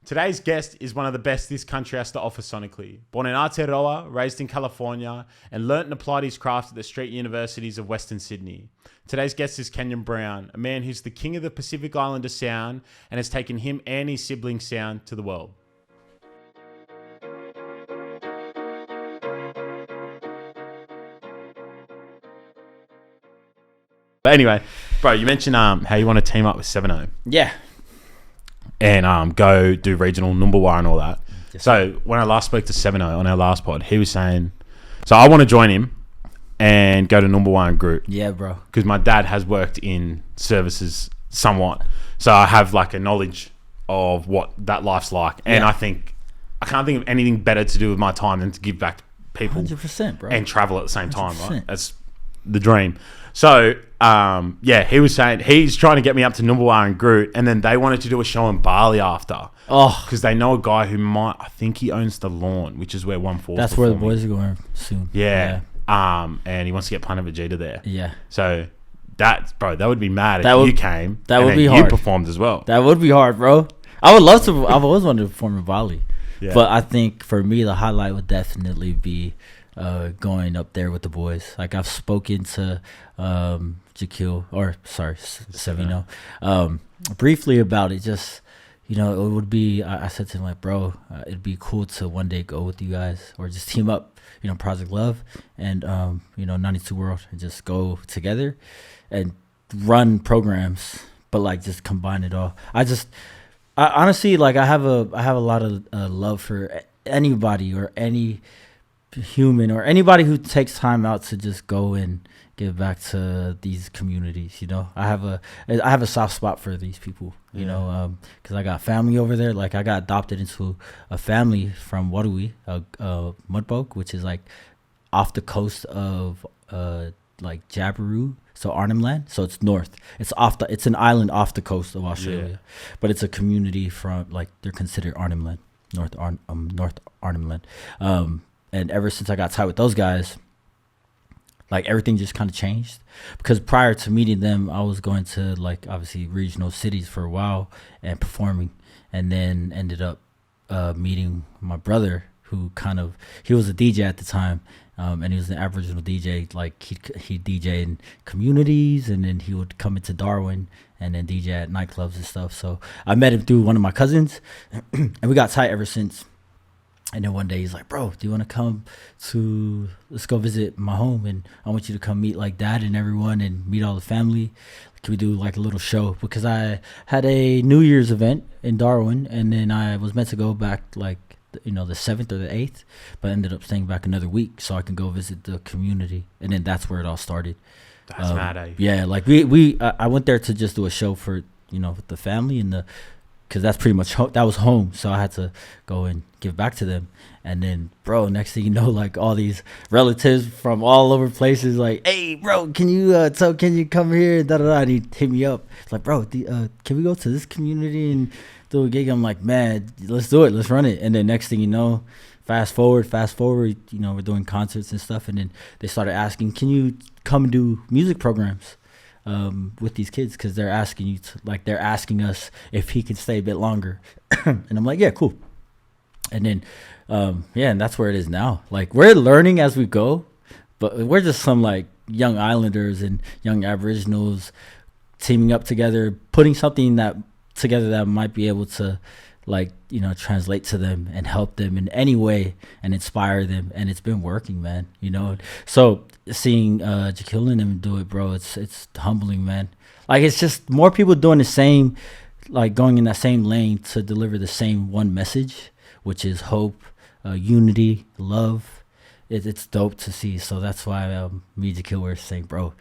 Today's guest is one of the best this country has to offer sonically. Born in Aotearoa, raised in California, and learnt and applied his craft at the street universities of Western Sydney. Today's guest is Kennyon Brown, a man who's the king of the Pacific Islander sound and has taken him and his sibling sound to the world. But anyway, bro, you mentioned how you want to team up with 7-0. Yeah. And go do regional Numbulwar and all that. Yes. So when I last spoke to 7-0 on our last pod, he was saying, so I want to join him and go to Numbulwar and group. Yeah, bro. Because my dad has worked in services somewhat. So I have like a knowledge of what that life's like. And Yeah. I can't think of anything better to do with my time than to give back to people 100%, bro. and travel at the same time, 100%. right? That's the dream. So, he was saying he's trying to get me up to Numbulwar and Groot, and then they wanted to do a show in Bali after. Oh. Because they know a guy who I think he owns the Lawn, which is where 1-4. That's where the boys are going soon. Yeah. And he wants to get Planet Vegeta there. Yeah. So, that would be mad That if would- you came. that and would then be you hard. performed as well. That would be hard, bro. I would love to. I've always wanted to perform in Bali. Yeah. But I think for me, the highlight would definitely be going up there with the boys. Like, I've spoken to Savino, briefly about it. Just, it would be, I said to him, like, bro, it'd be cool to one day go with you guys or just team up, Project Love and, 92 WRLD and just go together and run programs, but like just combine it all. I honestly, like, I have a lot of love for anybody or any human or anybody who takes time out to just go and give back to these communities. I have a soft spot for these people, because I got family over there. Like, I got adopted into a family from Warui, Mudbog, which is like off the coast of like Jabiru, so Arnhem Land. So it's north. It's an island off the coast of Australia, but it's a community from, like, they're considered Arnhem Land, North Arnhem Land. And ever since I got tied with those guys, like, everything just kind of changed. Because prior to meeting them, I was going to, like, obviously regional cities for a while and performing, and then ended up meeting my brother, who he was a DJ at the time, and he was an Aboriginal DJ. Like, he DJ in communities, and then he would come into Darwin and then DJ at nightclubs and stuff. So I met him through one of my cousins, and we got tight ever since. And then one day he's like, bro, do you want to let's go visit my home, and I want you to come meet, like, dad and everyone and meet all the family. Can we do, like, a little show? Because I had a New Year's event in Darwin, and then I was meant to go back, like, the 7th or the 8th, but I ended up staying back another week so I can go visit the community. And then that's where it all started. That's mad, eh? Yeah, like, I went there to just do a show for, with the family and because that's pretty much that was home, so I had to go and give back to them. And then, bro, next thing you know, like, all these relatives from all over places, like, hey, bro, can you come here? And he hit me up. It's like, bro, can we go to this community and do a gig? I'm like, man, let's do it, let's run it. And then next thing you know, fast forward, we're doing concerts and stuff. And then they started asking, can you come and do music programs with these kids, because they're asking us if he can stay a bit longer. And I'm like, yeah, cool. And then and that's where it is now. Like, we're learning as we go, but we're just some, like, young islanders and young Aboriginals teaming up together, putting something together that might be able to, like, translate to them and help them in any way and inspire them. And it's been working, man. So seeing Jaquil and them do it, bro, it's humbling, man. Like, it's just more people doing the same, like, going in that same lane to deliver the same one message, which is hope, unity, love. It's dope to see. So that's why me and Jaquil were saying, bro,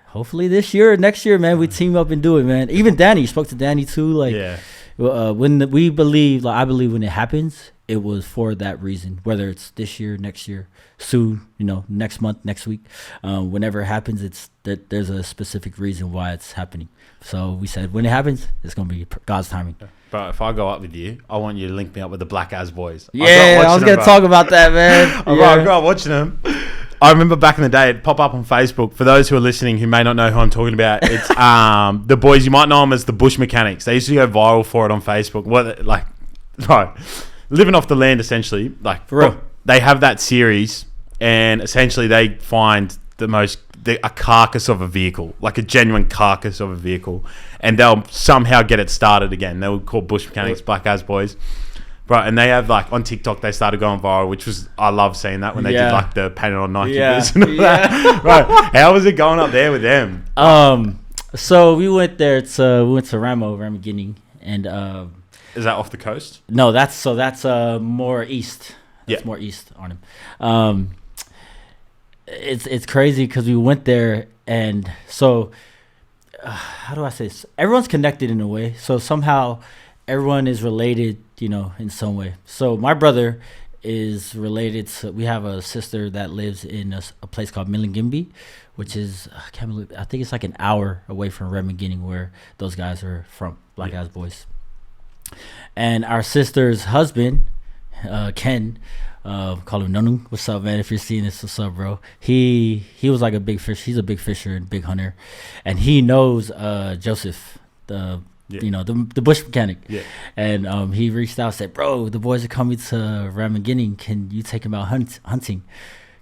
hopefully this year or next year, man, we team up and do it, man. Even Danny, spoke to Danny too. Like, yeah. We believe, like, I believe when it happens, it was for that reason. Whether it's this year, next year, soon, next month, next week, whenever it happens, it's that there's a specific reason why it's happening. So we said, when it happens, it's gonna be God's timing. But if I go up with you, I want you to link me up with the Black Az boys. Yeah, I was gonna talk about that, man. I grew up watching them. I remember back in the day, it'd pop up on Facebook. For those who are listening who may not know who I'm talking about, it's the boys, you might know them as the Bush Mechanics. They used to go viral for it on Facebook. right, living off the land essentially. Like, For real. they have that series, and essentially they find a carcass of a vehicle, like a genuine carcass of a vehicle, and they'll somehow get it started again. They would call bush mechanics Black As Boys. Right, and they have like on TikTok they started going viral, which was I love seeing that when they did like the painted on Nike boots and all that. Right, how was it going up there with them? So we went to Ramo, and is that off the coast? No, that's more east. That's more east on him. It's crazy because we went there, and so how do I say this? Everyone's connected in a way, so somehow everyone is related, in some way. So my brother is related to, we have a sister that lives in a place called Milingimbi, which is, I think it's like an hour away from Remaginning, where those guys are from, Black As Boys. And our sister's husband, Ken, call him Nunu. What's up, man? If you're seeing this, what's up, bro? He was like a big fish. He's a big fisher and big hunter, and he knows Joseph, the bush mechanic. Yeah. And he reached out and said, bro, the boys are coming to Remaginning. Can you take them out hunting?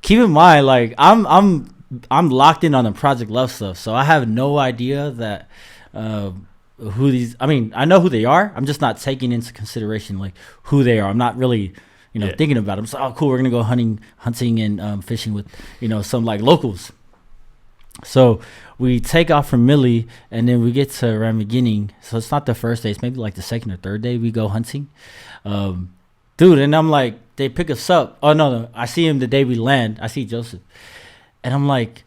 Keep in mind, like I'm locked in on the Project Love stuff, so I have no idea that who these. I mean, I know who they are. I'm just not taking into consideration like who they are. I'm not really thinking about them. So, oh, cool, we're gonna go hunting and fishing with some like locals. So we take off from Millie, and then we get to Remaginning. So it's not the first day; it's maybe like the second or third day we go hunting, dude. And I'm like, they pick us up. Oh no, I see him the day we land. I see Joseph, and I'm like,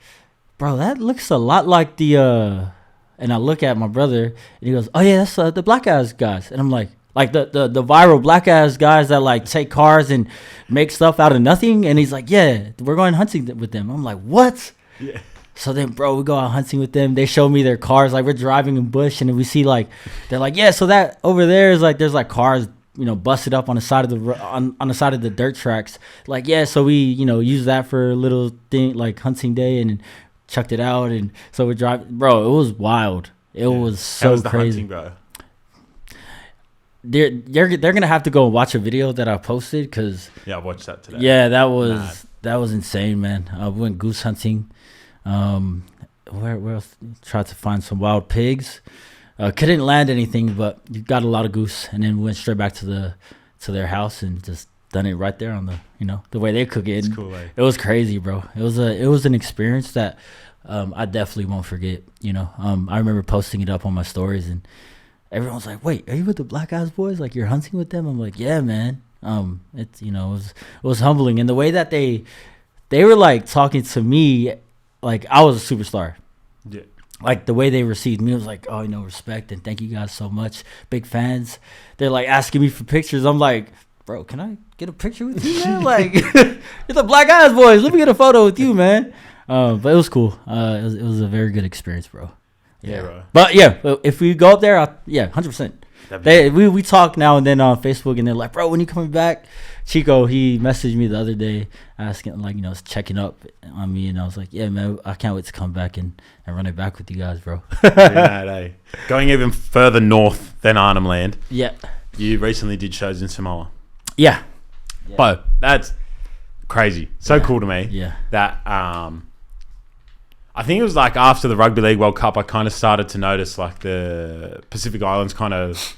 bro, that looks a lot like the. And I look at my brother, and he goes, oh yeah, that's the Black Ass guys. And I'm like the viral Black Ass guys that like take cars and make stuff out of nothing. And he's like, yeah, we're going hunting with them. I'm like, what? Yeah. So then, bro, we go out hunting with them. They show me their cars. Like, we're driving in bush, and we see, like, they're like, yeah, so that over there is, like, there's, like, cars, busted up on the side of on the side of the dirt tracks. Like, yeah, so we, use that for a little thing, like, hunting day, and chucked it out. And so we drive. Bro, it was wild. It was so crazy. How was the hunting, bro? They're going to have to go and watch a video that I posted, because... Yeah, I watched that today. Yeah, that was insane, man. We went goose hunting. Where else? Tried to find some wild pigs. Couldn't land anything, but you got a lot of goose, and then went straight back to their house and just done it right there on the the way they cook it. It's cool, eh? It was crazy, bro. It was an experience that I definitely won't forget. I remember posting it up on my stories, and everyone's like, "Wait, are you with the Black Ass Boys? Like, you're hunting with them?" I'm like, "Yeah, man." It's it was humbling, and the way that they were like talking to me. Like, I was a superstar. Yeah. Like, the way they received me was like, oh, respect, and thank you guys so much. Big fans. They're, like, asking me for pictures. I'm like, bro, can I get a picture with you, man? Like, you're the Black Eyes Boys. Let me get a photo with you, man. But it was cool. It was a very good experience, bro. Yeah, bro. But, yeah, if we go up there, 100%. We talk now and then on Facebook, and they're like, bro, when you coming back? Chico, he messaged me the other day asking, like, checking up on me, and I was like, yeah, man, I can't wait to come back and run it back with you guys, bro. Going even further north than Arnhem Land. Yeah. You recently did shows in Samoa. Yeah. But that's crazy. So cool to me. Yeah. That, I think it was like after the Rugby League World Cup, I kind of started to notice like the Pacific Islands kind of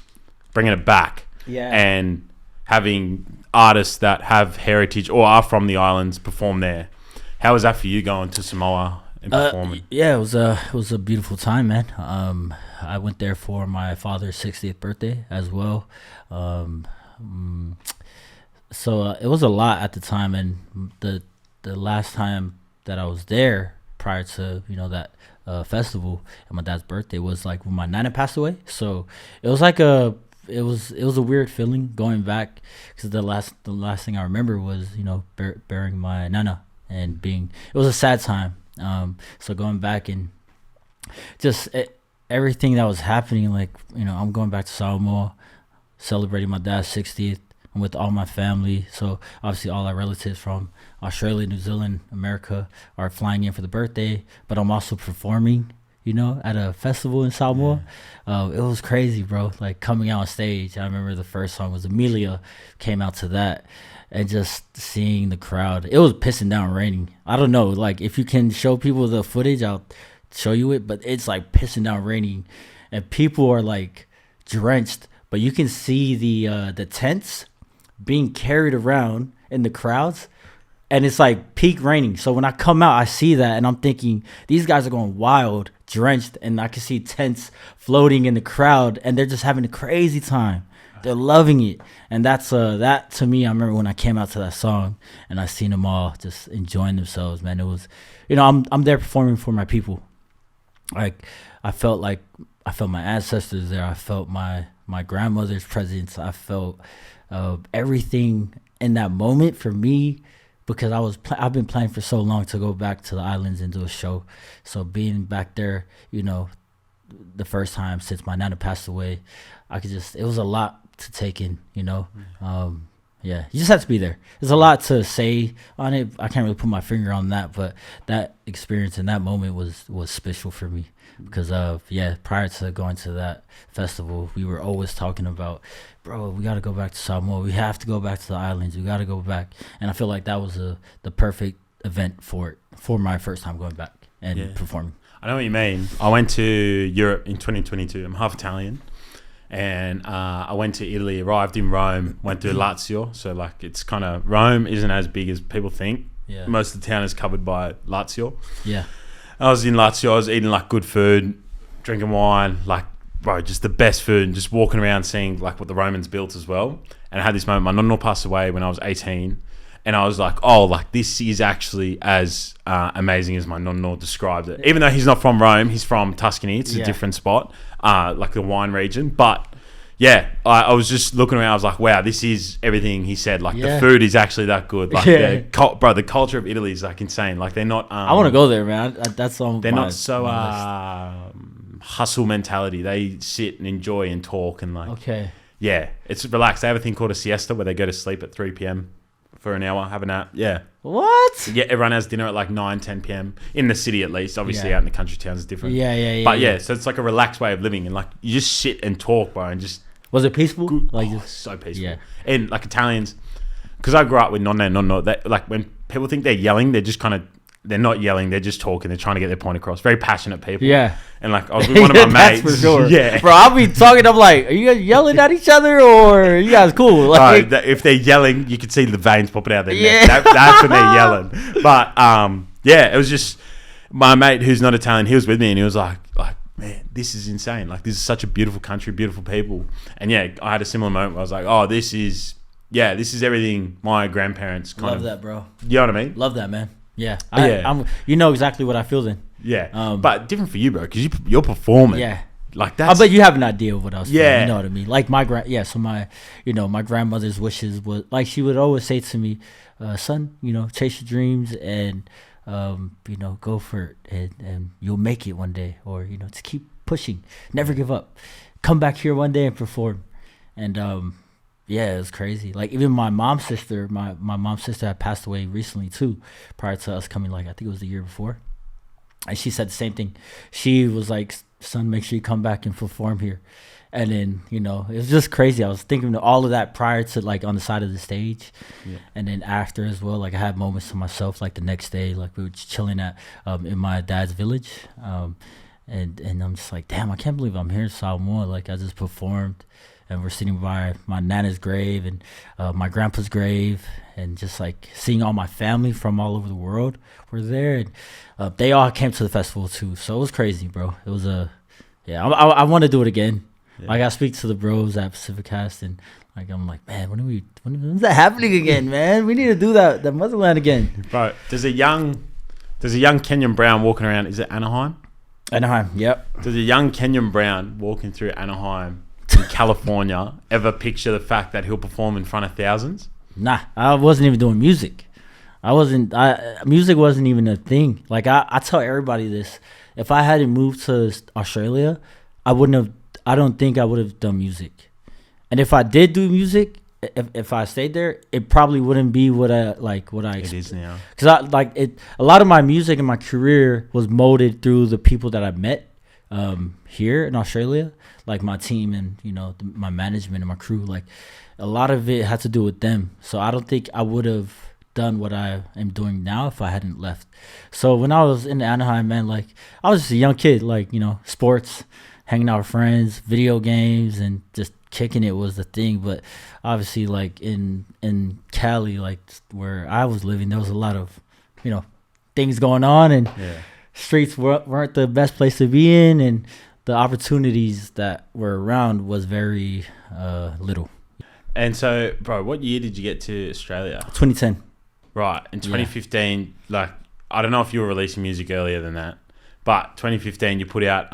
bringing it back. Yeah. And having artists that have heritage or are from the islands perform there. How was that for you going to Samoa and performing? Yeah, it was a beautiful time, man. I went there for my father's 60th birthday as well. So it was a lot at the time, and the last time that I was there prior to that festival and my dad's birthday was like when my nana passed away. So it was like it was a weird feeling going back, because the last thing I remember was burying my nana, and it was a sad time. So going back and just everything that was happening, like I'm going back to Samoa, celebrating my dad's 60th. I'm with all my family, so obviously all our relatives from Australia, New Zealand, America are flying in for the birthday, but I'm also performing at a festival in Samoa. It was crazy, bro. Like coming out on stage. I remember the first song was Amelia, came out to that. And just seeing the crowd. It was pissing down raining. I don't know. Like if you can show people the footage, I'll show you it. But it's like pissing down raining. And people are like drenched. But you can see the tents being carried around in the crowds. And it's like peak raining. So when I come out, I see that. And I'm thinking, these guys are going wild, drenched. And I can see tents floating in the crowd. And they're just having a crazy time. They're loving it. And that's that to me, I remember when I came out to that song and I seen them all just enjoying themselves, man. It was, I'm there performing for my people. Like I felt my ancestors there. I felt my grandmother's presence. I felt everything in that moment for me, because I've been planning for so long to go back to the islands and do a show. So being back there, the first time since my nana passed away, it was a lot to take in, yeah, you just have to be there. There's a lot to say on it. I can't really put my finger on that, but that experience in that moment was special for me because prior to going to that festival, we were always talking about, bro, we got to go back to Samoa. We have to go back to the islands. We got to go back. And I feel like that was the perfect event for my first time going back and performing. I know what you mean. I went to Europe in 2022. I'm half Italian. And I went to Italy, arrived in Rome, went through Lazio. So, like, it's kind of... Rome isn't as big as people think. Yeah. Most of the town is covered by Lazio. Yeah. I was in Lazio. I was eating, like, good food, drinking wine, like, bro, just the best food. And just walking around seeing, like, what the Romans built as well. And I had this moment. My nonno passed away when I was 18. And I was like, oh, like, this is actually as amazing as my nonno described it. Even though he's not from Rome, he's from Tuscany. It's a different spot, like the wine region. But, yeah, I was just looking around. I was like, wow, this is everything he said. Like, the food is actually that good. Like, the culture of Italy is, like, insane. Like, they're not... I want to go there, man. That's on They're not so hustle mentality. They sit and enjoy and talk and, like... Okay. Yeah, it's relaxed. They have a thing called a siesta where they go to sleep at 3 p.m. for an hour, have a nap. Yeah. What? Yeah, everyone has dinner at like 9, 10 p.m. in the city at least. Obviously out in the country towns is different. Yeah. But so it's like a relaxed way of living and like you just sit and talk, bro, and just... Was it peaceful? Good. Like so peaceful. Yeah. And like Italians, because I grew up with nonno, that like when people think they're yelling, they're just kind of... They're not yelling, they're just talking. They're trying to get their point across. Very passionate people. Yeah. And like, I was with one of my mates. That's for sure. Yeah. Bro, I'll be talking, I'm like, are you guys yelling at each other or are you guys cool? Like, if they're yelling, you can see the veins popping out of their neck. That's when they're yelling. But, it was just, my mate who's not Italian, he was with me and he was like, man, this is insane. Like, this is such a beautiful country, beautiful people. And yeah, I had a similar moment where I was like, oh, this is everything my grandparents kind of... Love that, bro. You know what I mean? Love that, man. Yeah, I'm. You know exactly what I feel then. Yeah, but different for you, bro, because you're performing. Yeah, like that. I bet you have an idea of what I was feeling. You know what I mean? Like my so my grandmother's wishes was like she would always say to me, "Son, chase your dreams and go for it, and you'll make it one day, or just keep pushing, never give up, come back here one day and perform." And yeah, it was crazy. Like even my mom's sister had passed away recently too, prior to us coming. Like I think it was the year before, and she said the same thing. She was like, "Son, make sure you come back and perform here." And then it was just crazy. I was thinking of all of that prior to like on the side of the stage, and then after as well. Like I had moments to myself. Like the next day, like we were just chilling at in my dad's village, and I'm just like, damn, I can't believe I'm here in Samoa. Like I just performed. And we're sitting by my nana's grave and my grandpa's grave, and just like seeing all my family from all over the world were there, and they all came to the festival too. So it was crazy, bro. It was I want to do it again. Yeah. Like I speak to the bros at Pacific Cast, and like I'm like, man, when's that happening again, man? We need to do that motherland again. Bro, there's a young Kennyon Brown walking around. Is it Anaheim? Anaheim, yep. There's a young Kennyon Brown walking through Anaheim in California. Ever picture the fact that he'll perform in front of thousands? Nah, I wasn't even doing music. Music wasn't even a thing. Like I tell everybody this. If I hadn't moved to Australia, I don't think I would have done music. And if I did do music, if I stayed there, it probably wouldn't be what I It is now. Because a lot of my music and my career was molded through the people that I met here in Australia, like my team and my management and my crew, like a lot of it had to do with them. So I don't think I would have done what I am doing now if I hadn't left. So when I was in Anaheim, man, like I was just a young kid, like sports, hanging out with friends, video games, and just kicking it was the thing. But obviously, like in Cali, like where I was living, there was a lot of things going on, and streets weren't the best place to be in, and the opportunities that were around was very little. And so, bro, what year did you get to Australia? 2010. Right. In 2015, like, I don't know if you were releasing music earlier than that, but 2015, you put out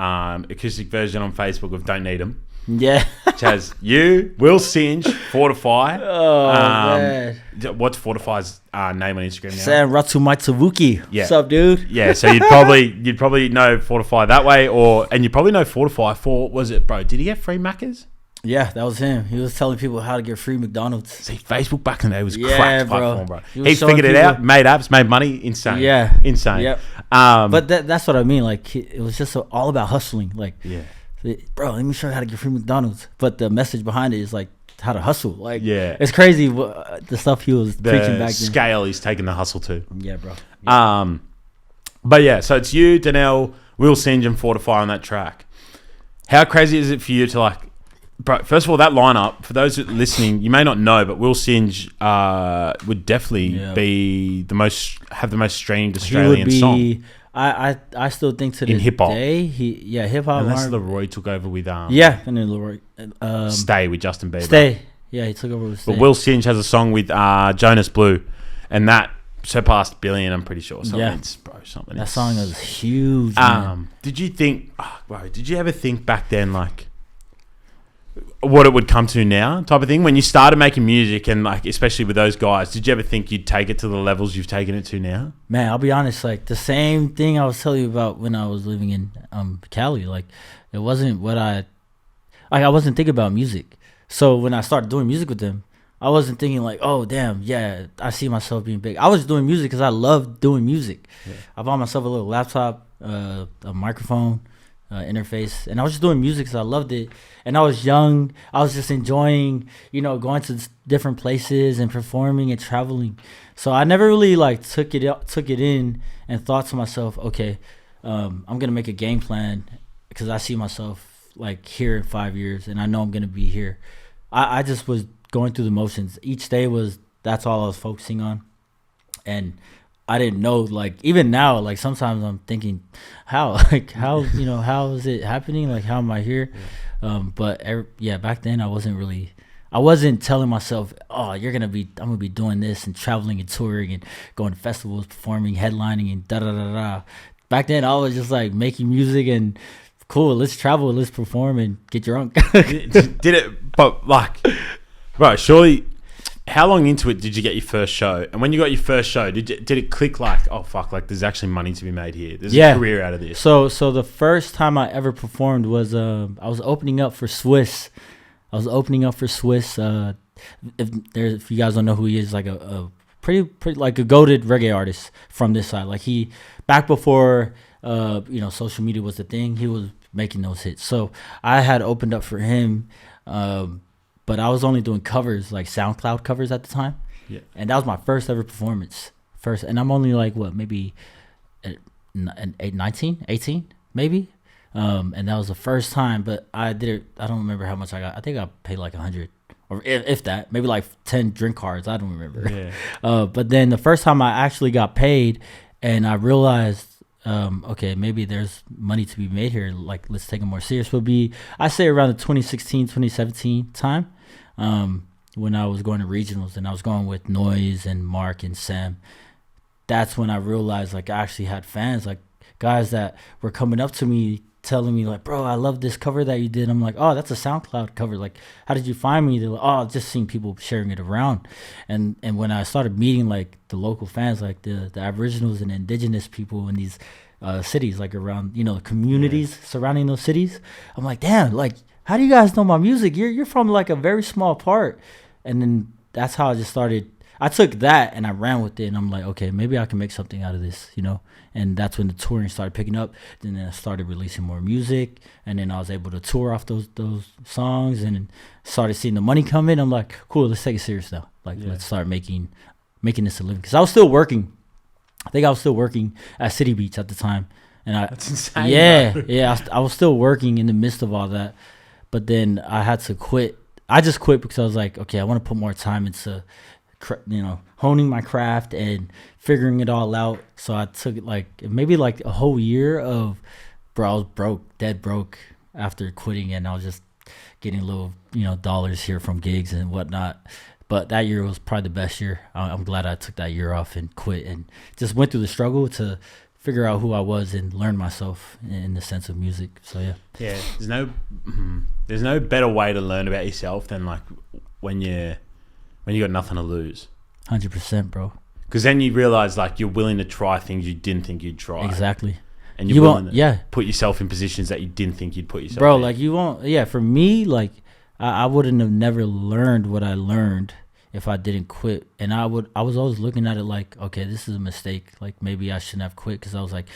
acoustic version on Facebook of Don't Need 'Em. Yeah. Which has you, Will Singe, Fortify. Oh, man. What's Fortify's name on Instagram now? Sam Ratsumaitsuwuki. Yeah. What's up, dude? Yeah, so you'd probably know Fortify that way, and you probably know Fortify for, was it, bro, did he get free Maccas? Yeah, that was him. He was telling people how to get free McDonald's. See, Facebook back in the day was cracked platform, bro. He figured it out, made apps, made money. Insane. Yeah. Insane. Yep. But that's what I mean. Like, it was just all about hustling. Like, bro, let me show you how to get free McDonald's. But the message behind it is like how to hustle. Like, it's crazy the stuff he was preaching back then. The scale he's taking the hustle to. Yeah, bro. Yeah. But yeah, so it's you, Danelle, Will Singe, and Fortify on that track. How crazy is it for you to like, bro? First of all, that lineup, for those listening, you may not know, but Will Singe would definitely be have the most streamed Australian song. I still think to this hip-hop. day, hip-hop. Unless Leroy took over with and then Leroy Stay with Justin Bieber. Stay. Yeah, he took over with Stay. But Will Singe has a song with Jonas Blue, and that surpassed billion, I'm pretty sure. That song was huge, man. Did you ever think back then, like, what it would come to now type of thing when you started making music, and like especially with those guys, did you ever think you'd take it to the levels you've taken it to now? Man, I'll be honest, like the same thing I was telling you about when I was living in Cali, like it wasn't what I wasn't thinking about music. So when I started doing music with them, I wasn't thinking like, oh damn, yeah, I see myself being big. I was doing music because I loved doing music. I bought myself a little laptop, a microphone, interface, and I was just doing music because I loved it. And I was young. I was just enjoying, going to different places and performing and traveling. So I never really like took it in and thought to myself, okay, I'm gonna make a game plan because I see myself like here in 5 years, and I know I'm gonna be here. I just was going through the motions. Each day that's all I was focusing on, and I didn't know, like, even now, like, sometimes I'm thinking, how is it happening? Like, how am I here? But back then I wasn't telling myself, oh, I'm going to be doing this and traveling and touring and going to festivals, performing, headlining and da-da-da-da. Back then I was just like making music and cool, let's travel, let's perform and get drunk. Did it, but like, right, surely, how long into it did you get your first show? And when you got your first show, did it click like, oh fuck, like there's actually money to be made here. There's a career out of this. So the first time I ever performed was I was opening up for Swiss. If you guys don't know who he is, like a pretty like a goated reggae artist from this side. Like he, back before social media was the thing, he was making those hits. So I had opened up for him. But I was only doing covers, like SoundCloud covers at the time. Yeah. And that was my first ever performance. And I'm only like, maybe 19, 18, maybe? And that was the first time, but I did it. I don't remember how much I got. I think I paid like 100, or if that, maybe like 10 drink cards. I don't remember. Yeah. But then the first time I actually got paid and I realized, okay, maybe there's money to be made here. Like, let's take it more serious. Would be, I say, around the 2016, 2017 time, when I was going to regionals and I was going with Noiz and Mark and Sam. That's when I realized, like, I actually had fans, like guys that were coming up to me telling me like, bro, I love this cover that you did. I'm like, oh, that's a SoundCloud cover. Like, how did you find me? They're like, oh, I've just seen people sharing it around. And when I started meeting like the local fans, like the Aboriginals and Indigenous people in these cities, like around, communities surrounding those cities, I'm like, damn, like, how do you guys know my music? You're from like a very small part. And then that's how I just started. I took that and I ran with it, and I'm like, okay, maybe I can make something out of this, you know. And that's when the touring started picking up. Then I started releasing more music, and then I was able to tour off those songs, and started seeing the money come in. I'm like, cool, let's take it serious now. Like, let's start making this a living. Because I was still working. I think I was still working at City Beach at the time. And That's insane. Yeah. I was still working in the midst of all that. But then I had to quit. I just quit because I was like, okay, I want to put more time into, you know, honing my craft and figuring it all out. So I took maybe a whole year of, bro, I was broke, dead broke after quitting, and I was just getting little, you know, dollars here from gigs and whatnot. But that year was probably the best year. I'm glad I took that year off and quit and just went through the struggle to figure out who I was and learn myself in the sense of music. So yeah, there's no better way to learn about yourself than like when you got nothing to lose. 100%, bro. Because then you realize like you're willing to try things you didn't think you'd try. Exactly. And you're willing to put yourself in positions that you didn't think you'd put yourself bro, in. like you won't. Yeah, for me, like I wouldn't have never learned what I learned if I didn't quit. And I was always looking at it like, okay, this is a mistake. Like maybe I shouldn't have quit, because I was like,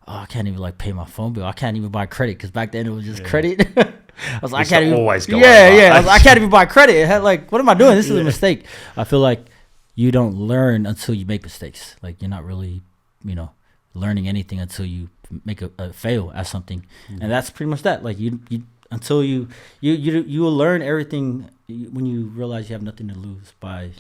oh, I can't even like pay my phone bill. I can't even buy credit, because back then it was just credit. I was like, I can't even always go. I was like, I can't even buy credit. It had like, what am I doing? This is a mistake. I feel like you don't learn until you make mistakes. Like you're not really, you know, learning anything until you make a fail at something. And that's pretty much that. Like you until you will learn everything when you realize you have nothing to lose by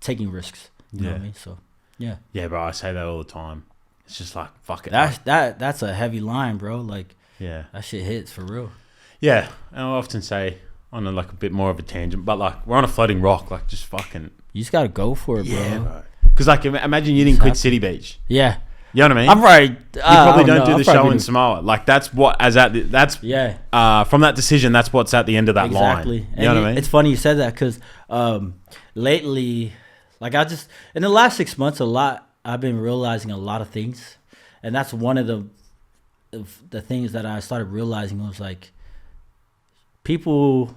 taking risks. You know what I mean? So yeah, bro, I say that all the time. It's just like, fuck it. That's a heavy line, bro. Like, that shit hits for real. Yeah, and I often say on a bit more of a tangent, but like we're on a floating rock. Like just fucking. You just gotta go for it, bro. Because like imagine you didn't quit City Beach. Yeah. You know what I mean? I'm right. You probably don't do the show in Samoa. Like that's what from that decision. That's what's at the end of that line. Exactly. You know what I mean? It's funny you said that, because lately, like in the last 6 months, I've been realizing a lot of things, and that's one of the things that I started realizing was like, people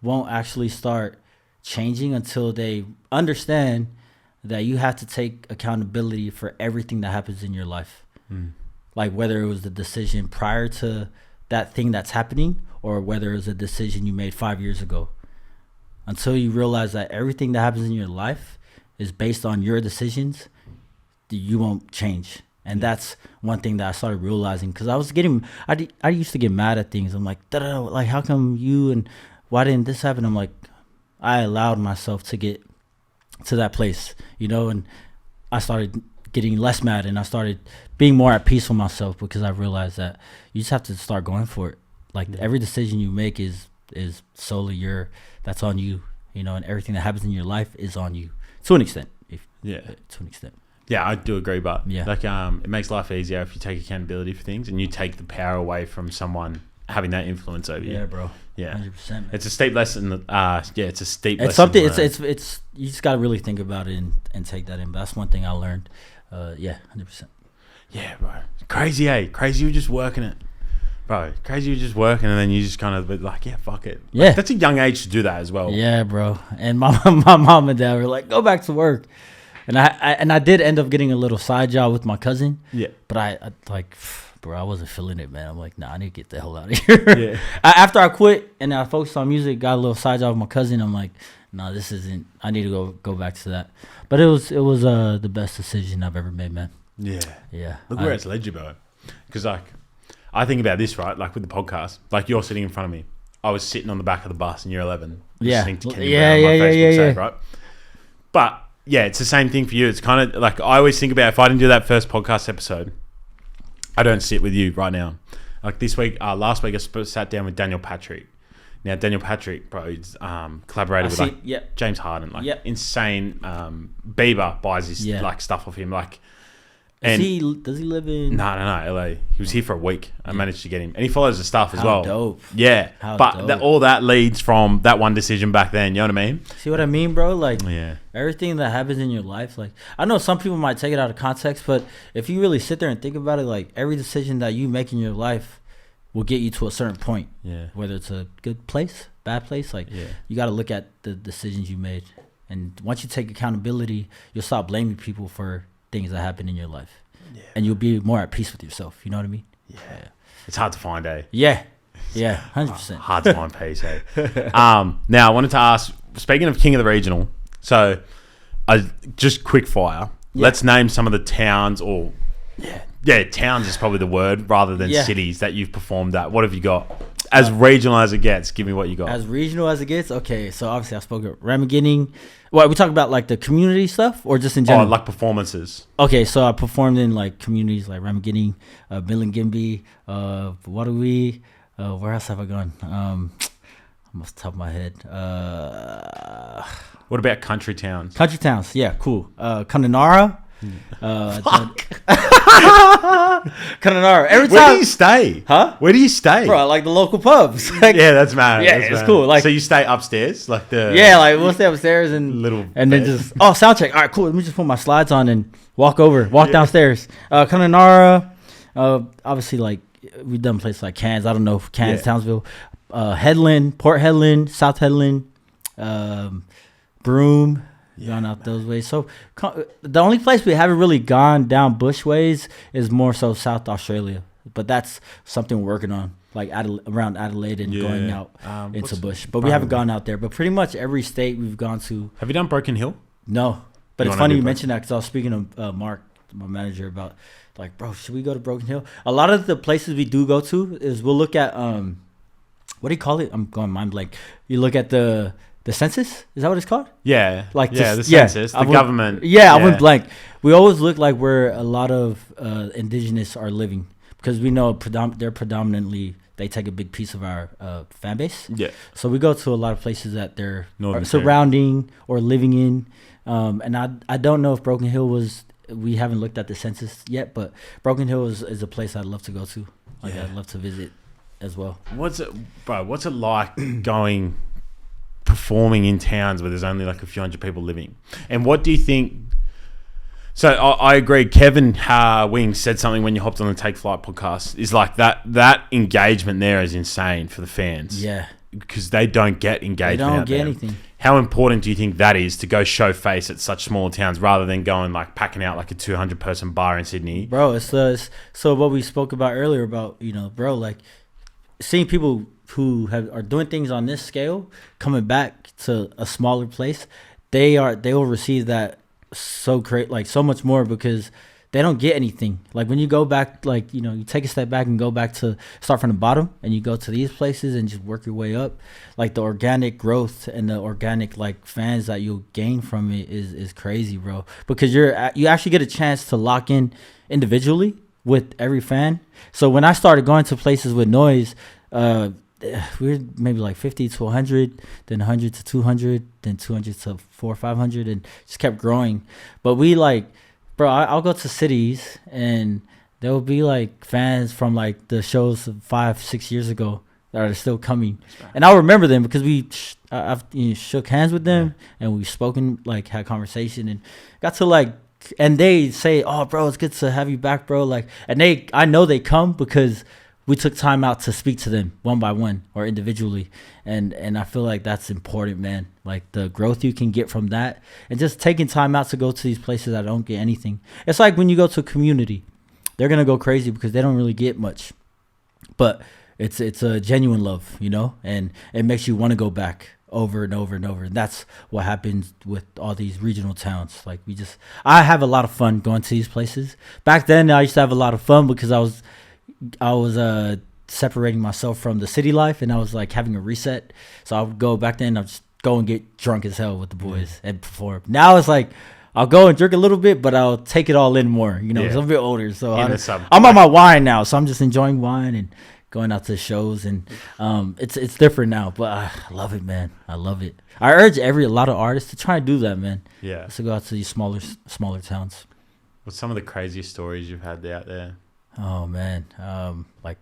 won't actually start changing until they understand that you have to take accountability for everything that happens in your life. Like whether it was the decision prior to that thing that's happening, or whether it was a decision you made 5 years ago. Until you realize that everything that happens in your life is based on your decisions, you won't change. And that's one thing that I started realizing, because I used to get mad at things. I'm like, like, how come you, and why didn't this happen? I'm like, I allowed myself to get to that place, you know, and I started getting less mad, and I started being more at peace with myself, because I realized that you just have to start going for it. Like every decision you make is solely that's on you, you know, and everything that happens in your life is on you to an extent. To an extent. Yeah, I do agree, but it makes life easier if you take accountability for things and you take the power away from someone having that influence over you. Yeah, bro. Yeah, 100%. It's a steep lesson. It's a steep. It's something. It's you just gotta really think about it and take that in. But that's one thing I learned. 100%. Yeah, bro. Crazy, Crazy, you're just working it, bro. Crazy, you're just working, and then you just kind of be like, yeah, fuck it. Yeah, like, that's a young age to do that as well. Yeah, bro. And my mom and dad were like, go back to work. And I did end up getting a little side job with my cousin. Yeah. But I like, bro, I wasn't feeling it, man. I'm like, nah, I need to get the hell out of here. Yeah. After I quit and I focused on music, got a little side job with my cousin. I'm like, nah, this isn't. I need to go back to that. But it was the best decision I've ever made, man. Yeah. Yeah. Look where it's led you, bro. Because like, I think about this, right? Like with the podcast, like you're sitting in front of me. I was sitting on the back of the bus in year 11, listening to Kennyon Brown, my Facebook save, right? But yeah, it's the same thing for you. It's kind of like, I always think about, if I didn't do that first podcast episode, I don't sit with you right now. Like this week, last week, I sat down with Daniel Patrick. Now, Daniel Patrick, bro, he's collaborated with James Harden, like insane. Bieber buys his like stuff off him, like. Does he live in? No, LA. He was here for a week. I managed to get him, and he follows the stuff as well. Dope. Yeah, all that leads from that one decision back then. You know what I mean? See what I mean, bro? Like, everything that happens in your life. Like, I know some people might take it out of context, but if you really sit there and think about it, like every decision that you make in your life will get you to a certain point. Yeah. Whether it's a good place, bad place, like you got to look at the decisions you made And once you take accountability, you'll stop blaming people for things that happen in your life. Yeah. And you'll be more at peace with yourself. You know what I mean? Yeah. It's hard to find, eh? Yeah. Yeah, 100%. Hard to find peace, eh? Now, I wanted to ask, speaking of King of the Regional, so just quick fire. Yeah. Let's name some of the towns or... Yeah, towns is probably the word rather than cities that you've performed at. What have you got? As regional as it gets, give me what you got. As regional as it gets? Okay, so obviously I spoke at Ramaginning. What, we talking about like the community stuff or just in general? Oh, like performances. Okay, so I performed in like communities like Ramaginning, Milingimbi, Wadawee. Where else have I gone? I'm off the top of my head. What about country towns? Country towns, yeah, cool. Kununurra. Kununurra. Every time. Where do you stay? Huh? Where do you stay? Bro, like the local pubs. Like, yeah, that's mad. Yeah, that's it's cool. Like, so you stay upstairs, like the like we'll stay upstairs and then just sound check. All right, cool. Let me just put my slides on and walk downstairs. Kununurra. Obviously, like we've done places like Cairns. I don't know, Cairns, Townsville, Headland, Port Headland, South Headland, Broome. Gone out those ways. So the only place we haven't really gone down bush ways is more so South Australia, but that's something we're working on, like around Adelaide and going out into bush. But we haven't gone out there. But pretty much every state we've gone to. Have you done Broken Hill? No, but it's funny you mentioned that because I was speaking to Mark, my manager, about like, bro, should we go to Broken Hill? A lot of the places we do go to is we'll look at what do you call it? I'm going mind blank. You look at the census? Is that what it's called? Yeah. Like the census, the government. Yeah, I went blank. We always look like where a lot of indigenous are living because we know they're predominantly, they take a big piece of our fan base. Yeah. So we go to a lot of places that they're surrounding or living in. And I don't know if Broken Hill we haven't looked at the census yet, but Broken Hill is a place I'd love to go to. Like I'd love to visit as well. What's it like going... performing in towns where there's only like a few hundred people living? And what do you think? So I agree. Kevin Wing said something when you hopped on the Take Flight podcast is like that engagement there is insane for the fans. Yeah. Because they don't get engagement. They don't get anything. How important do you think that is to go show face at such small towns rather than going like packing out like a 200 person bar in Sydney? Bro, it's so what we spoke about earlier about, bro, like seeing people who are doing things on this scale coming back to a smaller place, they will receive that so much more because they don't get anything. Like when you go back, like you take a step back and go back to start from the bottom and you go to these places and just work your way up, like the organic growth and the organic like fans that you'll gain from it is crazy, bro, because you actually get a chance to lock in individually with every fan. So when I started going to places with Noiz, we were maybe like 50 to 100, then 100 to 200, then 200 to 400 or 500, and just kept growing. But we bro, I'll go to cities and there will be like fans from like the shows of 5-6 years ago that are still coming, and I'll remember them because I've shook hands with them and we've spoken, like had conversation and got to and they say, "Oh, bro, it's good to have you back, bro." Like, and I know they come because we took time out to speak to them one by one or individually. And I feel like that's important, man. Like the growth you can get from that and just taking time out to go to these places that don't get anything. It's like when you go to a community, they're going to go crazy because they don't really get much. But it's a genuine love, and it makes you want to go back over and over and over. And that's what happens with all these regional towns. Like I have a lot of fun going to these places. Back then, I used to have a lot of fun because I was separating myself from the city life and I was like having a reset. So I would go back then, I'll just go and get drunk as hell with the boys and perform. Now it's like I'll go and drink a little bit, but I'll take it all in more, because I'm a bit older. So I'm on my wine now. So I'm just enjoying wine and going out to shows and it's different now, but I love it, man. I love it. I urge a lot of artists to try and do that, man. Yeah. To go out to these smaller towns. What's some of the craziest stories you've had out there? Oh man, like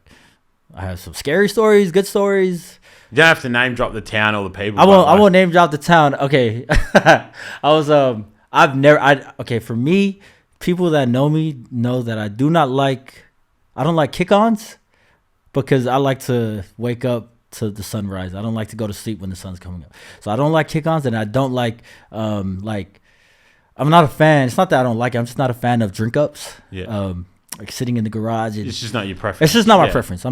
I have some scary stories, good stories. You don't have to name drop the town or the people. I won't name drop the town. Okay, for me, people that know me know that I don't like kick-ons because I like to wake up to the sunrise. I don't like to go to sleep when the sun's coming up. So I don't like kick-ons, and I don't like I'm not a fan. It's not that I don't like it. I'm just not a fan of drink ups. Yeah. Like sitting in the garage. It's just not your preference. It's just not my preference.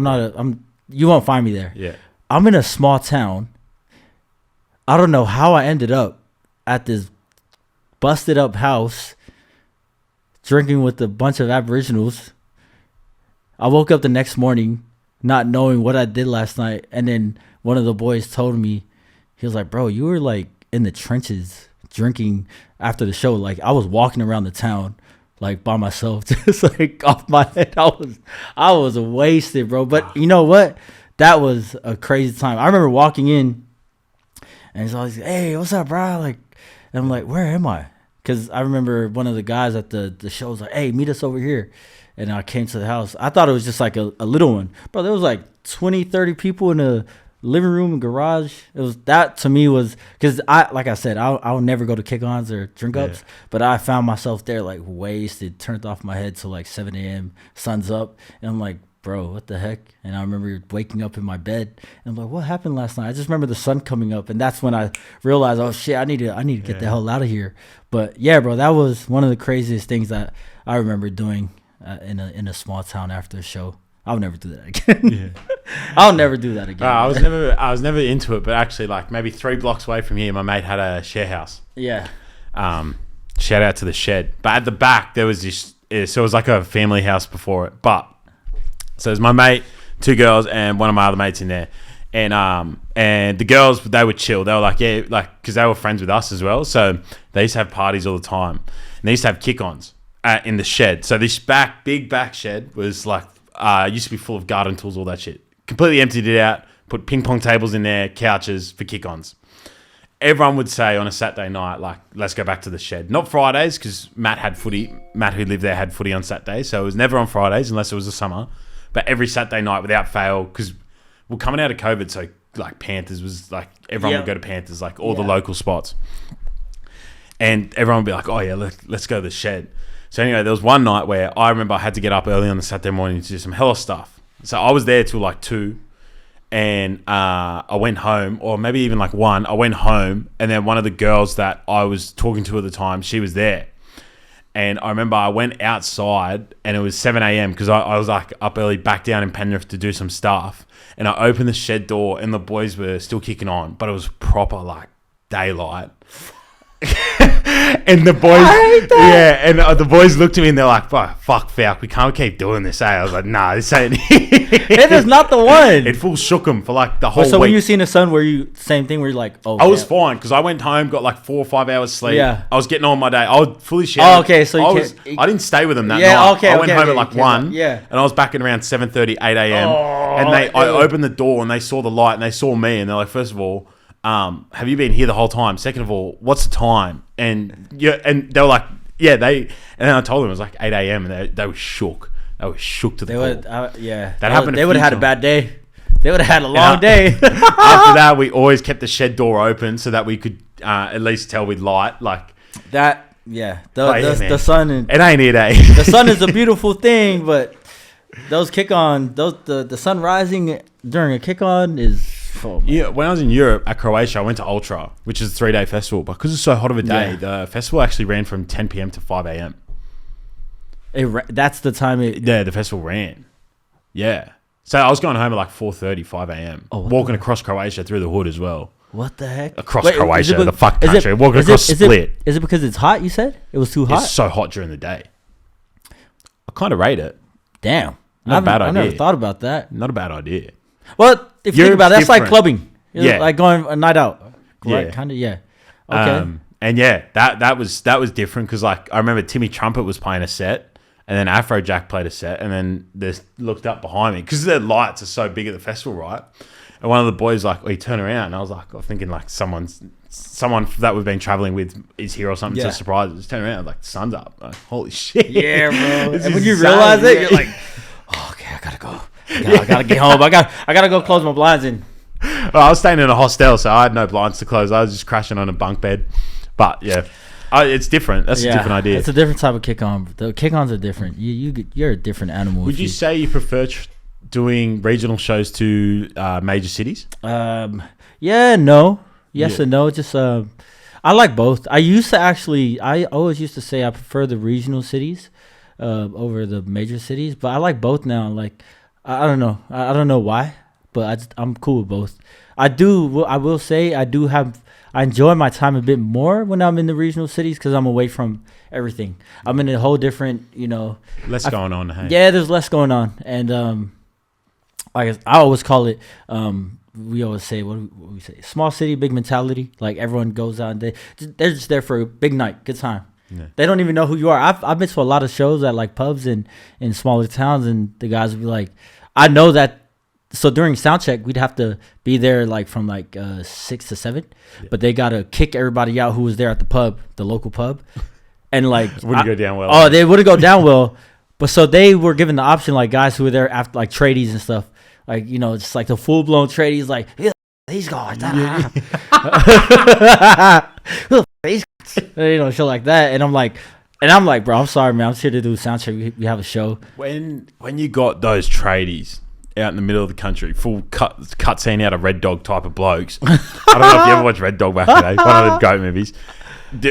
You won't find me there. Yeah. I'm in a small town. I don't know how I ended up at this busted up house drinking with a bunch of Aboriginals. I woke up the next morning not knowing what I did last night. And then one of the boys told me, he was like, bro, you were like in the trenches drinking after the show. Like I was walking around the town like by myself, just like off my head. I was wasted, bro. But you know what? That was a crazy time. I remember walking in and he's always, hey, what's up, bro? Like, and I'm like, where am I? Because I remember one of the guys at the show was like, hey, meet us over here. And I came to the house. I thought it was just like a little one. Bro, there was like 20, 30 people in a living room and garage. It was, that to me was, because like I said, I'll never go to kick-ons or drink-ups. Yeah. But I found myself there like wasted, turned off my head till like 7 a.m., sun's up. And I'm like, bro, what the heck? And I remember waking up in my bed. And I'm like, what happened last night? I just remember the sun coming up. And that's when I realized, oh, shit, I need to get the hell out of here. But, yeah, bro, that was one of the craziest things that I remember doing. In a small town after a show. I'll never do that again. Yeah. I'll never do that again. I was never into it, but actually, like maybe 3 blocks away from here, my mate had a share house. Yeah. Shout out to the shed. But at the back there was this. So it was like a family house before it. But so there's my mate, 2 girls, and one of my other mates in there. And the girls, they were chill. They were like, yeah, like because they were friends with us as well. So they used to have parties all the time, and they used to have kick-ons. In the shed. So this big back shed was like used to be full of garden tools, all that shit. Completely emptied it out, put ping pong tables in there, couches for kick-ons. Everyone would say on a Saturday night, like, let's go back to the shed. Not Fridays, because Matt had footy. Matt, who lived there, had footy on Saturdays. So it was never on Fridays unless it was the summer. But every Saturday night without fail, because we're coming out of COVID, so like Panthers was like, everyone would go to Panthers, like all the local spots. And everyone would be like, oh yeah, let's go to the shed. So anyway, there was one night where I remember I had to get up early on the Saturday morning to do some Helos stuff. So I was there till like 2, and I went home, or maybe even like 1. I went home, and then one of the girls that I was talking to at the time, she was there. And I remember I went outside, and it was 7 a.m. because I was like up early, back down in Penrith to do some stuff. And I opened the shed door, and the boys were still kicking on, but it was proper like daylight. And the boys, the boys looked at me and they're like, "Fuck, Falk, we can't keep doing this." I was like, "Nah, this ain't it." It is not the one. It full shook them for like the whole week. So when you seen the sun, were you same thing? Where you're like, "Oh," I was fine because I went home, got like 4 or 5 hours sleep. Yeah, I was getting on my day. I was fully showered. Oh, okay. So I didn't stay with them that night. Okay. I went home at like 1. Yeah, and I was back at around 7:30, 8 a.m. And I opened the door and they saw the light and they saw me and they're like, first of all, have you been here the whole time? Second of all, what's the time? And they were like, yeah, and then I told them it was like 8 a.m. and they were shook. They were shook to the core. That happened. They would have had a bad day. They would have had a long day. After that, we always kept the shed door open so that we could at least tell with light. Like that, yeah. The sun. It ain't it, eh? The sun is a beautiful thing, but those kick-on, the sun rising during a kick-on is... Oh, yeah, when I was in Europe at Croatia, I went to Ultra, which is a 3-day festival. But because it's so hot of a day, the festival actually ran from 10 p.m. to 5 a.m. That's the time the festival ran. Yeah. So I was going home at like 4:30, 5 a.m. Walking across Croatia through the hood as well. What the heck? Across Croatia, the fuck country. Walking across Split. Is it because it's hot, you said? It was too hot? It's so hot during the day. I kind of rate it. Damn. Not a bad idea. I never thought about that. Not a bad idea. Well, if you think about it, that's different. like clubbing. Yeah. Like going a night out. Right? Yeah. Kind of, yeah. Okay. And yeah, that was different because like I remember Timmy Trumpet was playing a set and then Afrojack played a set and then they looked up behind me because the lights are so big at the festival, right? And one of the boys like, he turned around and I was thinking like someone that we've been traveling with is here or something to surprise us. Just turn around, like the sun's up. Like, holy shit. Yeah, bro. And when you realize it, you're like, oh, okay, I gotta go. I gotta get home. I gotta go close my blinds in. Well, I was staying in a hostel, so I had no blinds to close. I was just crashing on a bunk bed. But yeah, it's different. That's a different idea. It's a different type of kick-on. The kick-ons are different. You're a different animal. Would you say you prefer doing regional shows to major cities? Yeah, no. Yes and no. Just I like both. I always used to say I prefer the regional cities over the major cities, but I like both now. Like I don't know. I don't know why, but I'm cool with both. I will say I enjoy my time a bit more when I'm in the regional cities because I'm away from everything. I'm in a whole different, Less going on. Hey? Yeah, there's less going on, and I always call it. We always say what we say: small city, big mentality. Like everyone goes out and they're just there for a big night, good time. Yeah. They don't even know who you are. I've been to a lot of shows at like pubs in smaller towns, and the guys would be like, I know that. So during sound check, we'd have to be there like from like 6 to 7, but they gotta kick everybody out who was there at the pub, the local pub, and like wouldn't go down well. Oh, they wouldn't go down well, but so they were given the option, like guys who were there after like tradies and stuff, like just like the full blown tradies, like these guys, shit like that, and I'm like, bro, I'm sorry, man, I'm here to do sound check. We have a show. When you got those tradies out in the middle of the country, full cut scene out of Red Dog type of blokes. I don't know if you ever watched Red Dog back in the day, one of the GOAT movies.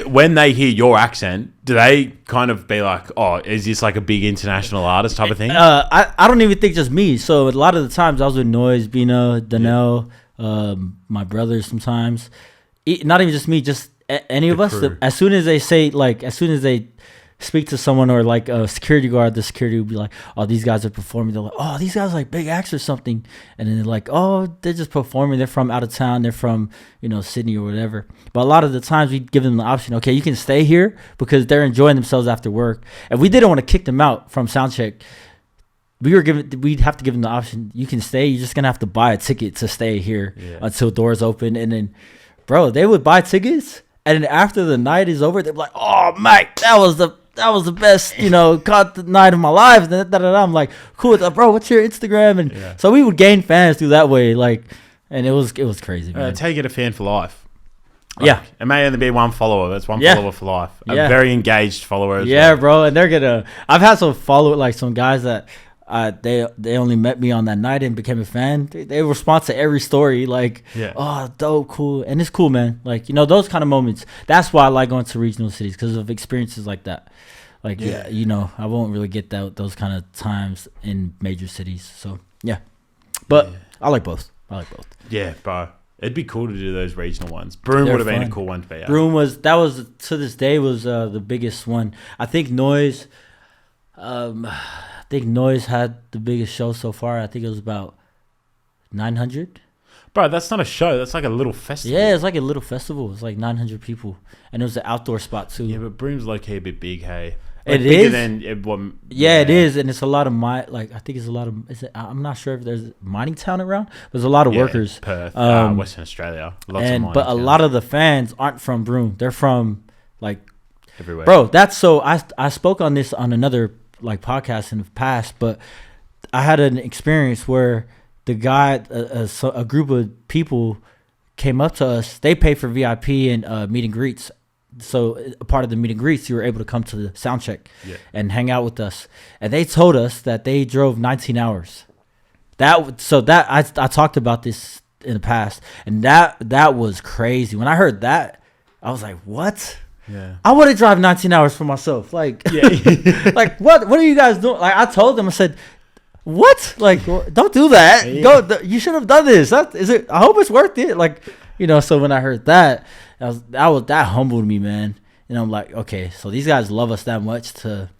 When they hear your accent, do they kind of be like, oh, is this like a big international artist type of thing? I don't even think just me. So a lot of the times I was with Noiz, Bina, Danelle, my brothers sometimes. Not even just me, just any of us. As soon as they speak to someone or like a security guard, the security would be like, oh, these guys are performing. They're like, oh, these guys are like big acts or something. And then they're like, oh, they're just performing. They're from out of town. They're from, Sydney or whatever. But a lot of the times we give them the option, okay, you can stay here because they're enjoying themselves after work. And we didn't want to kick them out from soundcheck. We'd have to give them the option. You can stay. You're just going to have to buy a ticket to stay here until doors open. And then, bro, they would buy tickets. And then after the night is over, they're like, oh, mate, that was the best, caught the night of my life. And I'm like, cool, bro, what's your Instagram? And so we would gain fans through that way. Like, and it was crazy, man. That's how you get a fan for life. Like, it may only be one follower. That's one follower for life. A very engaged follower as well. Bro. And I've had some like some guys that they only met me on that night and became a fan. They respond to every story like, oh, dope, cool. And it's cool, man. Like, those kind of moments. That's why I like going to regional cities, because of experiences like that. Like, I won't really get those kind of times in major cities. So, But I like both. Yeah, bro. It'd be cool to do those regional ones. Broome would have been a cool one to be at. Broome was to this day was the biggest one. I think Noiz had the biggest show so far. I think it was about 900. Bro, that's not a show. That's like a little festival. Yeah, it's like a little festival. It's like 900 people. And it was an outdoor spot too. Yeah, but Broome's low-key a bit big, hey? Like, it is? It is. And it's a lot of I'm not sure if there's a mining town around, but there's a lot of workers. Perth, Western Australia. Lots of mining But a towns. lot of the fans aren't from Broome. They're from like... everywhere. Bro, that's so... I spoke on this on another like podcast in the past, but I had an experience where the guy, a group of people came up to us. They paid for VIP and meet and greets. So a part of the meet and greets, you were able to come to the sound check and hang out with us. And they told us that they drove 19 hours. I talked about this in the past, and that was crazy. When I heard that, I was like, what? Yeah. I want to drive 19 hours for myself. Like, like what are you guys doing? Like, I told them, I said, what? Like, don't do that. Go. You should have done this. I hope it's worth it. Like, so when I heard that humbled me, man. And I'm like, okay, so these guys love us that much to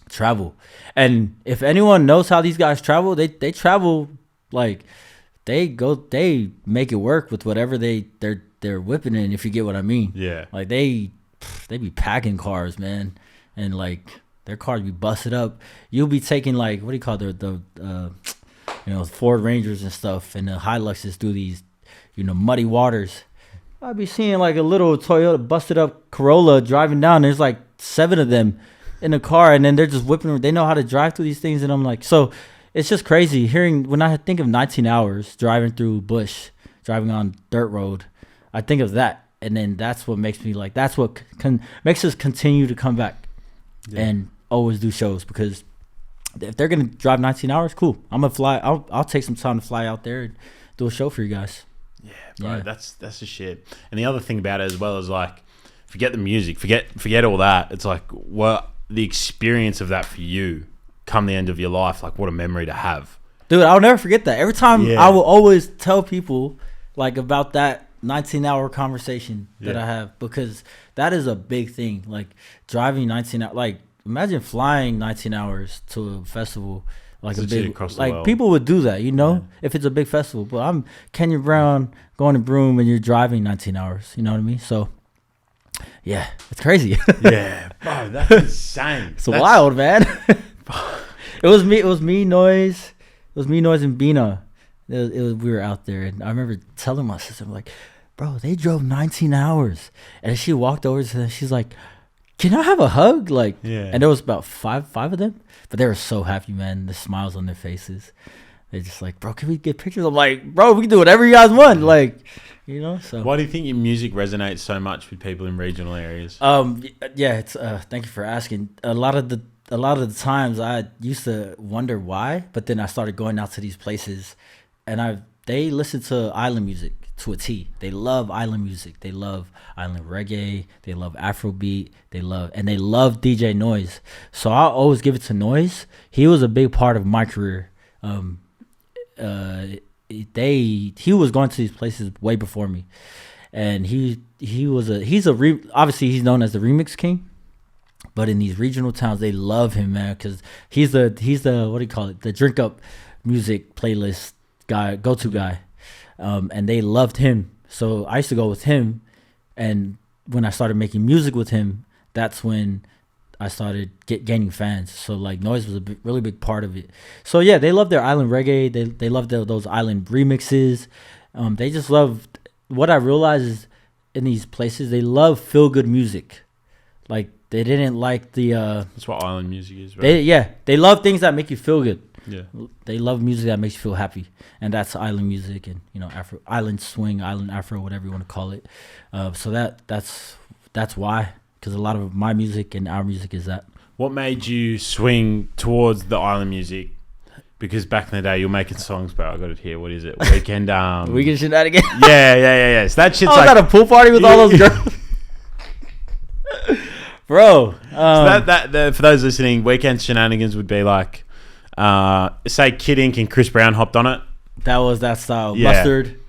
travel. And if anyone knows how these guys travel, they travel like they make it work with whatever they're whipping in, if you get what I mean. Yeah. Like they be packing cars, man. And like their cars be busted up. You'll be taking like, what do you call the Ford Rangers and stuff, and the Hiluxes through these, muddy waters. I'd be seeing like a little Toyota busted up Corolla driving down. There's like 7 of them in the car, and then they're just whipping. They know how to drive through these things, and I'm like, so it's just crazy hearing when I think of 19 hours driving through bush, driving on dirt road. I think of that, and then that's what makes me like. That's what makes us continue to come back and always do shows, because if they're gonna drive 19 hours, cool. I'm gonna fly. I'll take some time to fly out there and do a show for you guys. Yeah, bro, that's the shit. And the other thing about it as well is like, forget the music, forget all that. It's like, what the experience of that for you come the end of your life, like what a memory to have. Dude, I'll never forget that. Every time I will always tell people like about that 19-hour conversation that I have, because that is a big thing. Like driving 19 hours, like imagine flying 19 hours to a festival, like it's a big, like world. People would do that, you know, if it's a big festival. But I'm Kennyon Brown going to Broome and you're driving 19 hours, you know what I mean? So yeah, it's crazy. Yeah, bro, that's insane. That's wild, man. It was me, Noiz. It was me, Noiz, and Bina. We were out there, and I remember telling my sister, I'm like, bro, they drove 19 hours. And she walked over to them, she's like, can I have a hug? Like, and there was about five of them, but they were so happy, man. The smiles on their faces. They're just like, bro, can we get pictures? I'm like, bro, we can do whatever you guys want. Like, you know, so. Why do you think your music resonates so much with people in regional areas? Yeah, it's, thank you for asking. A lot of the times I used to wonder why, but then I started going out to these places, and they listen to island music to a T. They love island music. They love island reggae. They love Afrobeat. They love DJ Noiz. So I always give it to Noiz. He was a big part of my career. He was going to these places way before me, and obviously he's known as the remix king. But in these regional towns, they love him, man, because he's the what do you call it? The drink up music playlist guy, go-to guy, and they loved him. So I used to go with him, and when I started making music with him, that's when I started gaining fans. So like Noiz was a really big part of it. So yeah, they love their island reggae. They love those island remixes. They just love. What I realized is in these places, they love feel good music, like. They didn't like the. That's what island music is, right? They love things that make you feel good. Yeah. They love music that makes you feel happy, and that's island music, and Afro, island swing, island Afro, whatever you want to call it. So that's why, because a lot of my music and our music is that. What made you swing towards the island music? Because back in the day, you're making songs, bro. I got it here. What is it? Weekend. Weekend shenanigans. Yeah. So that shit's like at a pool party with all those girls. Bro, so for those listening, Weekend Shenanigans would be like, say Kid Ink and Chris Brown hopped on it. That was that style. Yeah. Mustard,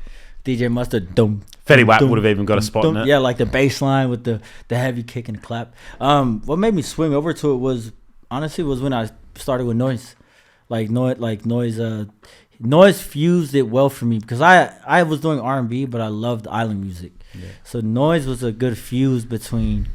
DJ Mustard. Fetty Wap would have even got a spot in it. Yeah, like the bass line with the heavy kick and clap. What made me swing over to it was when I started with Noiz. Noiz fused it well for me, because I was doing R&B, but I loved island music. Yeah. So Noiz was a good fuse between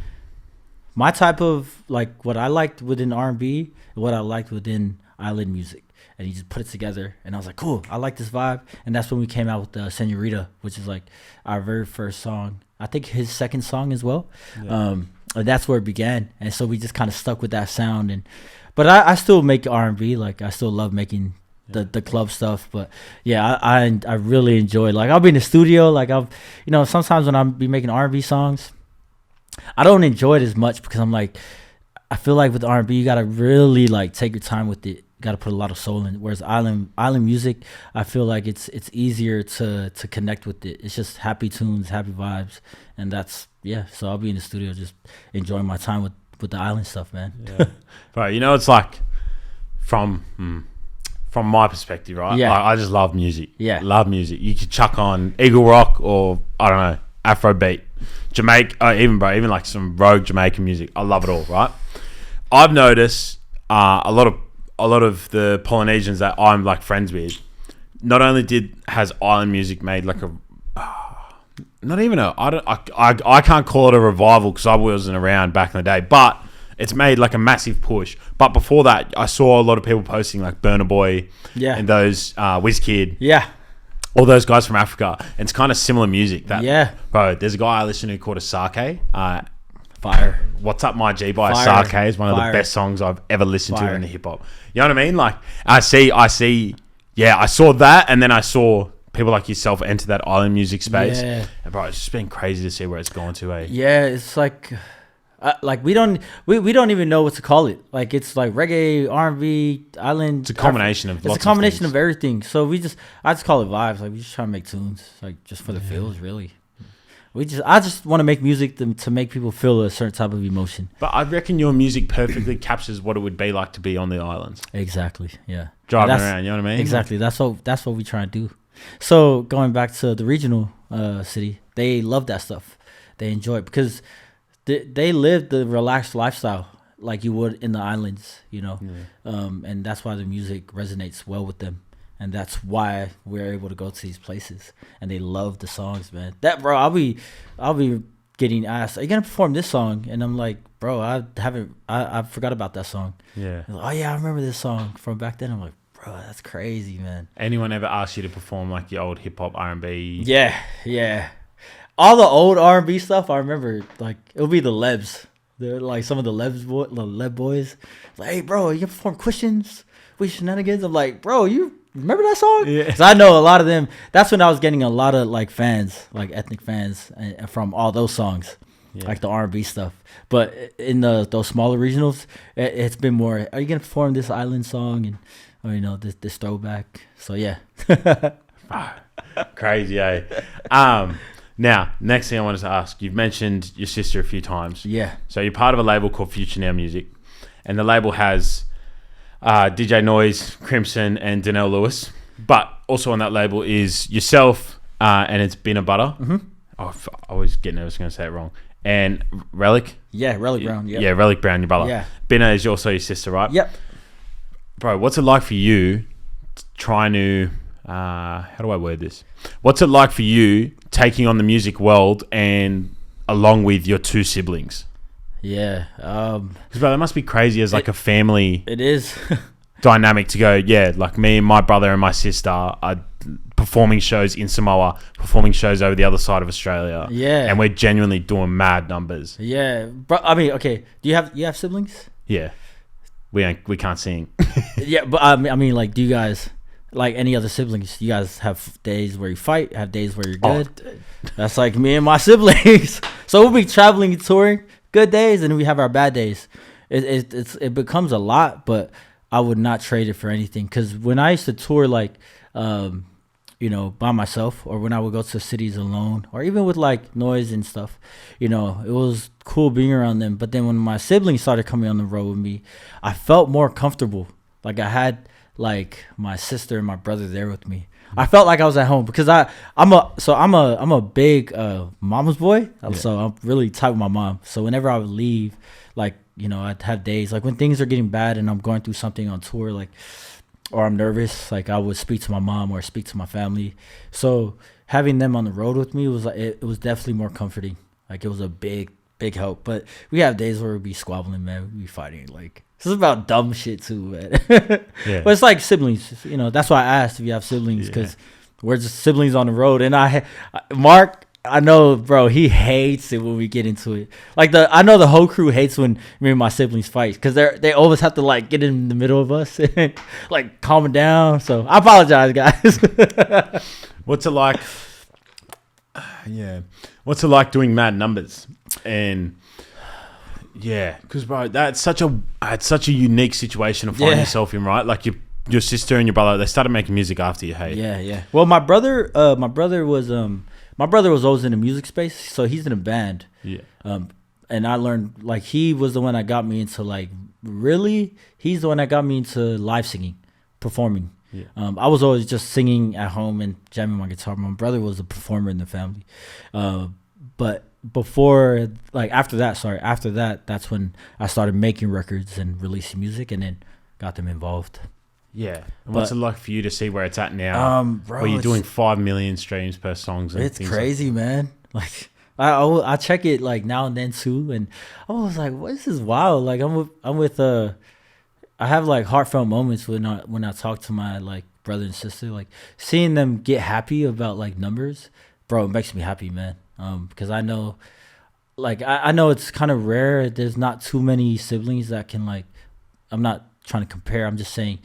my type of, like, what I liked within R&B and what I liked within island music. And he just put it together, and I was like, cool, I like this vibe. And that's when we came out with Senorita, which is like our very first song. I think his second song as well. Yeah. And that's where it began. And so we just kind of stuck with that sound. But I still make R&B. Like, I still love making the club stuff. But yeah, I really enjoy, like, I'll be in the studio. Like, sometimes when I'm be making R&B songs, I don't enjoy it as much, because I'm like, I feel like with R&B, you got to really, like, take your time with it. You got to put a lot of soul in it. Whereas island music, I feel like it's easier to connect with it. It's just happy tunes, happy vibes. And that's, so I'll be in the studio just enjoying my time with the island stuff, man. Yeah. Right, it's like, from my perspective, right? Yeah. I just love music. Yeah. Love music. You could chuck on Eagle Rock or, I don't know, Afrobeat. Jamaica, even like some rogue Jamaican music. I love it all, right? I've noticed a lot of the Polynesians that I'm like friends with, not only has island music made like a I can't call it a revival, because I wasn't around back in the day, but it's made like a massive push. But before that, I saw a lot of people posting like Burna Boy, and those Wizkid, all those guys from Africa. And it's kind of similar music. Bro, there's a guy I listen to called Asake. Fire. What's Up My G by Asake is one of the best songs I've ever listened to in the hip hop. You know what I mean? Like, I saw that, and then I saw people like yourself enter that island music space. Yeah. And bro, it's just been crazy to see where it's gone to. Yeah, it's like, Like we don't even know what to call it. Like it's like reggae, R&B, island. It's a combination of. It's a combination of everything. So I just call it vibes. Like we just try to make tunes, like just for the feels, really. I just want to make music to make people feel a certain type of emotion. But I reckon your music perfectly captures what it would be like to be on the islands. Exactly. Yeah. Driving around, you know what I mean? Exactly. That's what we try to do. So going back to the regional city, they love that stuff. They enjoy it because they live the relaxed lifestyle like you would in the islands, you know. Yeah. And that's why the music resonates well with them. And that's why we're able to go to these places, and they love the songs, man. That bro, I'll be getting asked, "Are you gonna perform this song?" And I'm like, "Bro, I forgot about that song." Yeah. Like, oh yeah, I remember this song from back then. I'm like, bro, that's crazy, man. Anyone ever asked you to perform like the old hip hop R&B? Yeah. All the old R&B stuff, I remember. Like it'll be the Lebs. They're like some of the Leb boys. Like, hey, bro, you can perform questions with shenanigans. I'm like, bro, you remember that song? Yeah. Because I know a lot of them. That's when I was getting a lot of like fans, like ethnic fans, from all those songs, like the R&B stuff. But in those smaller regionals, it's been more. Are you gonna perform this island song and this throwback? So yeah. Crazy, eh? Now, next thing I wanted to ask, you've mentioned your sister a few times. Yeah. So you're part of a label called Future Now Music, and the label has DJ Noiz, Crimson, and Donnell Lewis. But also on that label is yourself, and it's Bina Butta. Mm-hmm. Oh, I always get nervous going to say it wrong. And Rellek. Yeah, Rellek Brown. Yep. Yeah, Rellek Brown, your brother. Yeah. Bina is also your sister, right? Yep. Bro, what's it like for you trying to... how do I word this? What's it like for you taking on the music world and along with your two siblings? Yeah. Because, bro, that must be crazy as like a family. It is. Dynamic to go, yeah, like me and my brother and my sister are performing shows in Samoa, performing shows over the other side of Australia. Yeah. And we're genuinely doing mad numbers. Yeah. But I mean, okay. Do you have siblings? Yeah. We can't sing. Yeah, but I mean, like, do you guys... Like any other siblings, you guys have days where you fight, have days where you're good. That's like me and my siblings. So we'll be traveling and touring, good days, and we have our bad days. It becomes a lot, but I would not trade it for anything. Because when I used to tour, like, by myself, or when I would go to cities alone, or even with like Noiz and stuff, it was cool being around them. But then when my siblings started coming on the road with me, I felt more comfortable. Like I had like my sister and my brother there with me. I felt like I was at home because I'm a big mama's boy. Yeah. So I'm really tight with my mom. So whenever I would leave, like, I'd have days like when things are getting bad and I'm going through something on tour, like, or I'm nervous, like I would speak to my mom or speak to my family. So having them on the road with me was like, it was definitely more comforting. Like it was a big help. But we have days where we'd be squabbling, man. We'd be fighting, like. This is about dumb shit too, man. Yeah. But it's like siblings, That's why I asked if you have siblings, because we're just siblings on the road. And Mark, I know, bro, he hates it when we get into it. Like I know the whole crew hates when me and my siblings fight, because they always have to like get in the middle of us, and like calm it down. So I apologize, guys. What's it like? Yeah, what's it like doing mad numbers and? Yeah, because bro, it's such a unique situation to find yourself in, right? Like your sister and your brother, they started making music after you, hey? Yeah. Well, my brother was always in the music space, so he's in a band. Yeah. And I learned, like, he was the one that got me into, like, he's the one that got me into live singing, performing. Yeah. I was always just singing at home and jamming my guitar. My brother was a performer in the family, but. After that, that's when I started making records and releasing music, and then got them involved. Yeah. And what's it like for you to see where it's at now? Bro, where you're doing 5 million streams per songs. And it's crazy, man. Like I check it like now and then too, and I was like, "What? This is wild." Like I have like heartfelt moments when I talk to my like brother and sister, like seeing them get happy about like numbers, bro. It makes me happy, man. Because I know, like, I know it's kind of rare. There's not too many siblings that can, like, I'm not trying to compare. I'm just saying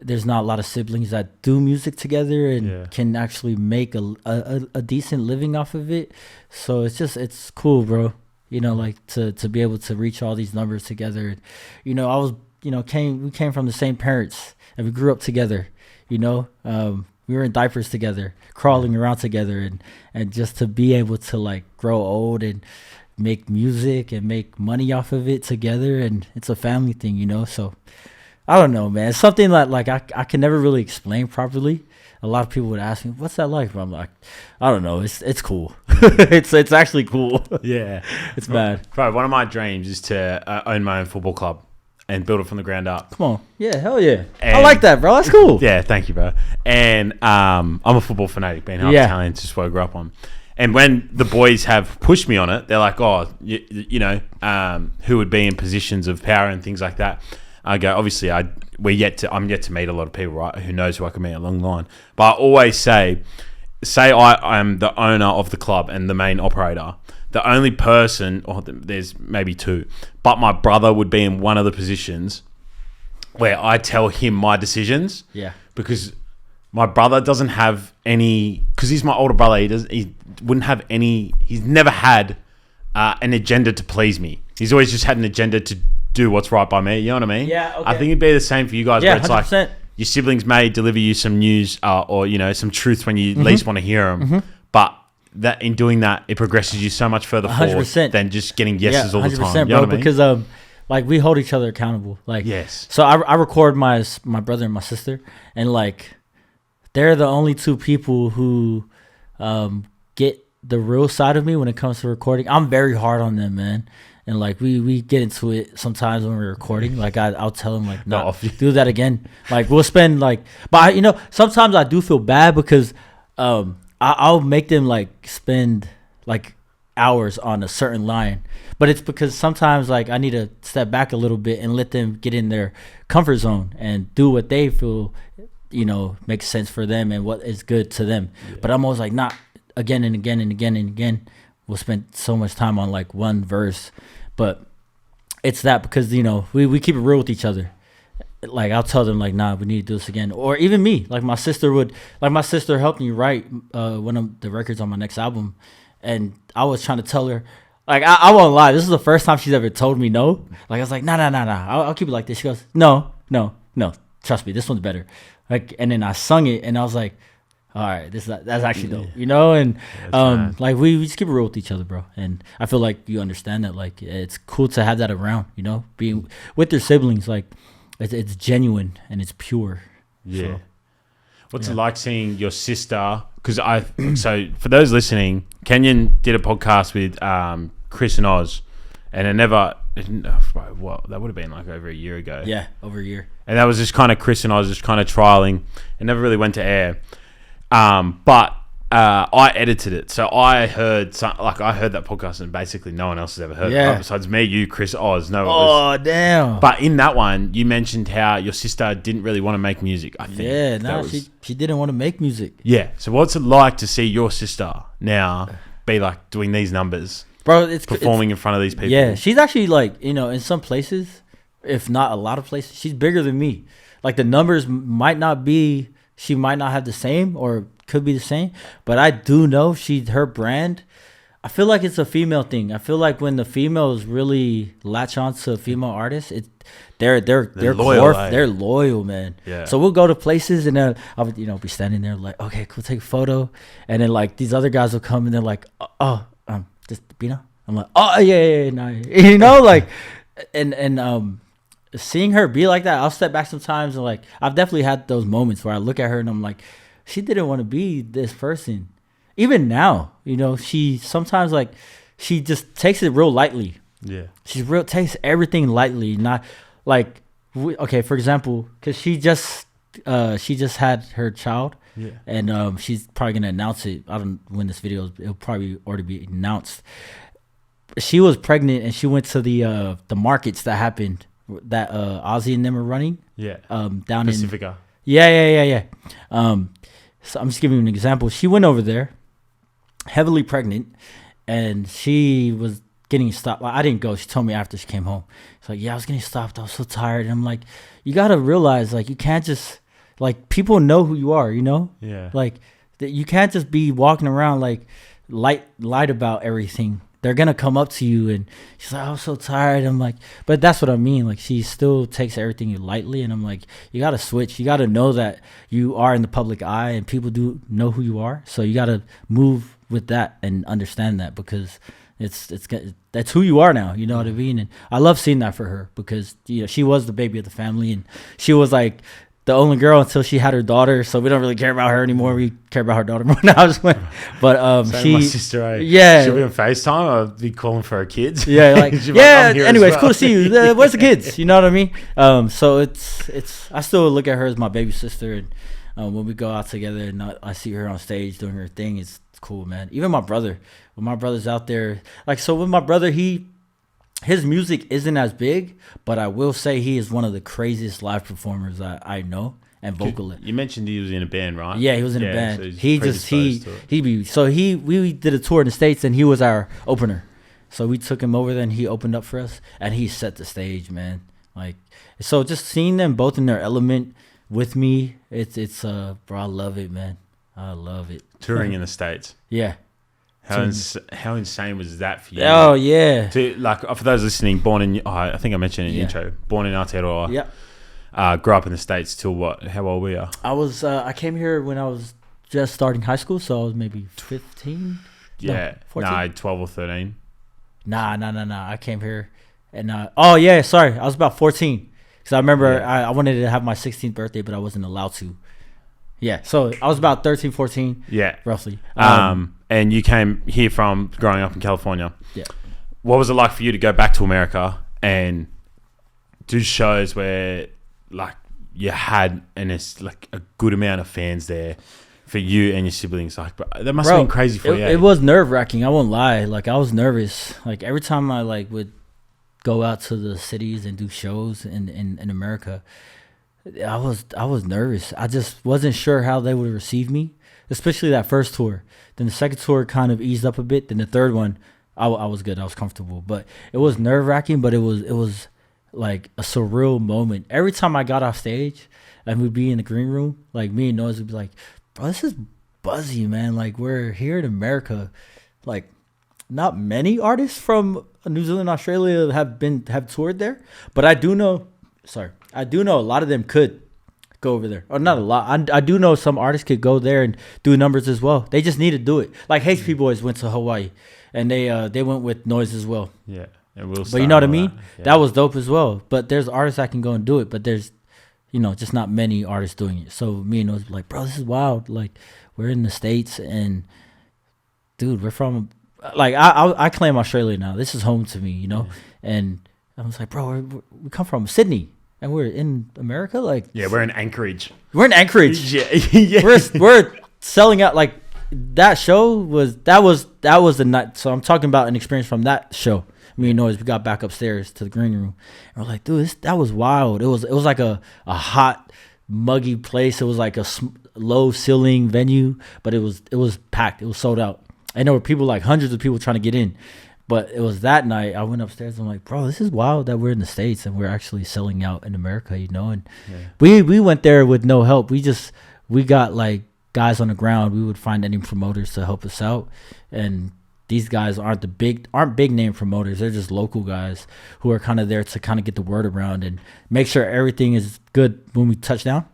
there's not a lot of siblings that do music together and can actually make a decent living off of it. So it's cool, bro. like to be able to reach all these numbers together. I was, we came from the same parents and we grew up together, we were in diapers together, crawling around together, and just to be able to like grow old and make music and make money off of it together, and it's a family thing, so I don't know, man. It's something that like I can never really explain properly. A lot of people would ask me, what's that like? But I'm like, I don't know. It's cool. it's actually cool. Yeah. It's bad. Bro, one of my dreams is to own my own football club and build it from the ground up. Come on. Yeah, hell yeah. And I like that, bro. That's cool. Yeah, thank you, bro. And I'm a football fanatic, being half Italian, just what I grew up on. And when the boys have pushed me on it, they're like, oh, who would be in positions of power and things like that. I go, obviously, I'm yet to meet a lot of people, right? Who knows who I can meet along the line. But I always say I'm the owner of the club and the main operator. The only person, or there's maybe two, but my brother would be in one of the positions where I tell him my decisions. Yeah. Because my brother doesn't have any, because he's my older brother. He wouldn't have any. He's never had an agenda to please me. He's always just had an agenda to do what's right by me. You know what I mean? Yeah. Okay. I think it'd be the same for you guys. Yeah, where it's 100%. like your siblings may deliver you some news or some truth when you least want to hear them, but that in doing that, it progresses you so much further forward than just getting yeses all the time. You know what I mean? Because like we hold each other accountable. Like yes. So I record my brother and my sister, and like they're the only two people who get the real side of me when it comes to recording. I'm very hard on them, man. And like we get into it sometimes when we're recording. Like I'll tell them like, no, do that again. Like we'll spend like, but sometimes I do feel bad because I'll make them like spend like hours on a certain line, but it's because sometimes like I need to step back a little bit and let them get in their comfort zone and do what they feel makes sense for them and what is good to them. Yeah. But I'm always like, not again and again and again and again. We'll spend so much time on like one verse, but it's that because we keep it real with each other. Like I'll tell them like, nah, we need to do this again. Or even me, like my sister helped me write one of the records on my next album, and I was trying to tell her, like I won't lie, this is the first time she's ever told me no. Like I was like, nah, I'll keep it like this. She goes, no, trust me, this one's better. Like, and then I sung it, and I was like, all right, that's actually dope, and like we just keep it real with each other, bro. And I feel like you understand that. Like it's cool to have that around, being with your siblings. Like it's genuine and it's pure. Yeah. So, what's it like seeing your sister? Because so for those listening, Kennyon did a podcast with Chris and Oz, and that would have been like over a year ago. Yeah, over a year. And that was just kind of Chris and Oz just kind of trialing. It never really went to air. But I edited it, so I heard that podcast, and basically no one else has ever heard it besides me, you, Chris, Oz. Damn! But in that one, you mentioned how your sister didn't really want to make music. I think. Yeah, no, she didn't want to make music. Yeah. So what's it like to see your sister now be like doing these numbers, bro? It's performing in front of these people. Yeah, she's actually like in some places, if not a lot of places, she's bigger than me. Like the numbers might not be. She might not have the same or could be the same, but I do know her brand. I feel like it's a female thing. I feel like when the females really latch on to female artists, they're loyal. They're loyal, man. Yeah. So we'll go to places and then I'll be standing there like, okay, cool, take a photo, and then like these other guys will come and they're like, just Bina. I'm like, oh yeah, nah. Like, and seeing her be like that, I'll step back sometimes and like I've definitely had those moments where I look at her and I'm like, she didn't want to be this person. Even now, she sometimes like she just takes it real lightly. Yeah, takes everything lightly, not like for example, because she just had her child. Yeah, and she's probably gonna announce it. I don't when this video it'll probably already be announced. She was pregnant and she went to the markets that happened. That Ozzy and them are running. Yeah. Down Pacifica. Yeah. So I'm just giving you an example. She went over there, heavily pregnant, and she was getting stopped. Like, I didn't go. She told me after she came home. She's like, yeah, I was getting stopped. I was so tired. And I'm like, you got to realize, like, you can't just, like, people know who you are, Yeah. Like, you can't just be walking around, like, light about everything. they're gonna come up to you and she's like, I'm so tired. I'm like, but that's what I mean. Like, she still takes everything lightly, and I'm like, you gotta switch. You gotta know that you are in the public eye and people do know who you are. So you gotta move with that and understand that, because that's who you are now. You know what I mean? And I love seeing that for her, because she was the baby of the family, and she was like the only girl until she had her daughter. So we don't really care about her anymore. We care about her daughter more now. But my sister, she'll be on FaceTime. I'll be calling for her kids. Yeah, like anyway, it's cool to see you. Where's the kids? You know what I mean? So it's I still look at her as my baby sister, and when we go out together and I see her on stage doing her thing, it's cool, man. Even my brother, when my brother's out there, like, so with my brother, his music isn't as big, but I will say he is one of the craziest live performers I know, and vocalist. You mentioned he was in a band, right? Yeah, he was in a band. So we did a tour in the States, and he was our opener. So we took him over there, and he opened up for us, and he set the stage, man. Like, so just seeing them both in their element with me, it's bro, I love it, man. I love it. Touring in the States. Yeah. How insane was that for you? Oh, yeah. For those listening, I think I mentioned in the intro, born in Aotearoa. Yeah. Grew up in the States till what? How old were you? I came here when I was just starting high school, so I was maybe 15. Yeah. No, 14. 12 or 13. Nah. I came here and I was about 14. Because I remember I wanted to have my 16th birthday, but I wasn't allowed to. Yeah, so I was about 13, 14. Yeah. Roughly. And you came here from growing up in California. Yeah. What was it like for you to go back to America and do shows where, like, you had like a good amount of fans there for you and your siblings? Like, that must have been crazy for you. It was nerve-wracking. I won't lie. Like, I was nervous. Like, every time I would go out to the cities and do shows in America, I was nervous. I just wasn't sure how they would receive me, especially that first tour. Then the second tour kind of eased up a bit. Then the third one, I was good. I was comfortable. But it was nerve-wracking, but it was like a surreal moment. Every time I got off stage and we'd be in the green room, like, me and Noiz would be like, bro, this is buzzy, man. Like, we're here in America. Like, not many artists from New Zealand, Australia have toured there. But I do know a lot of them could go over there. Or not a lot. I do know some artists could go there and do numbers as well. They just need to do it. Like, HP Boys went to Hawaii, and they went with Noiz as well. Yeah. But you know what I mean? Yeah. That was dope as well. But there's artists that can go and do it, but there's, just not many artists doing it. So me and Noiz were like, bro, this is wild. Like, we're in the States, and dude, we're from, like, I claim Australia now. This is home to me, Yeah. And I was like, bro, we come from Sydney. And we're in America, like, yeah, we're in Anchorage. We're in Anchorage. Yeah. We're selling out. Like, that show was the night. So I'm talking about an experience from that show. Me and Noiz, we got back upstairs to the green room, and we're like, dude, that was wild. It was like a hot, muggy place. It was like a low ceiling venue, but it was packed. It was sold out, and there were people, like hundreds of people trying to get in. But it was that night I went upstairs and I'm like, bro, this is wild that we're in the States and we're actually selling out in America, And we went there with no help. We got, like, guys on the ground. We would find any promoters to help us out. And these guys aren't big name promoters. They're just local guys who are kind of there to kind of get the word around and make sure everything is good when we touch down.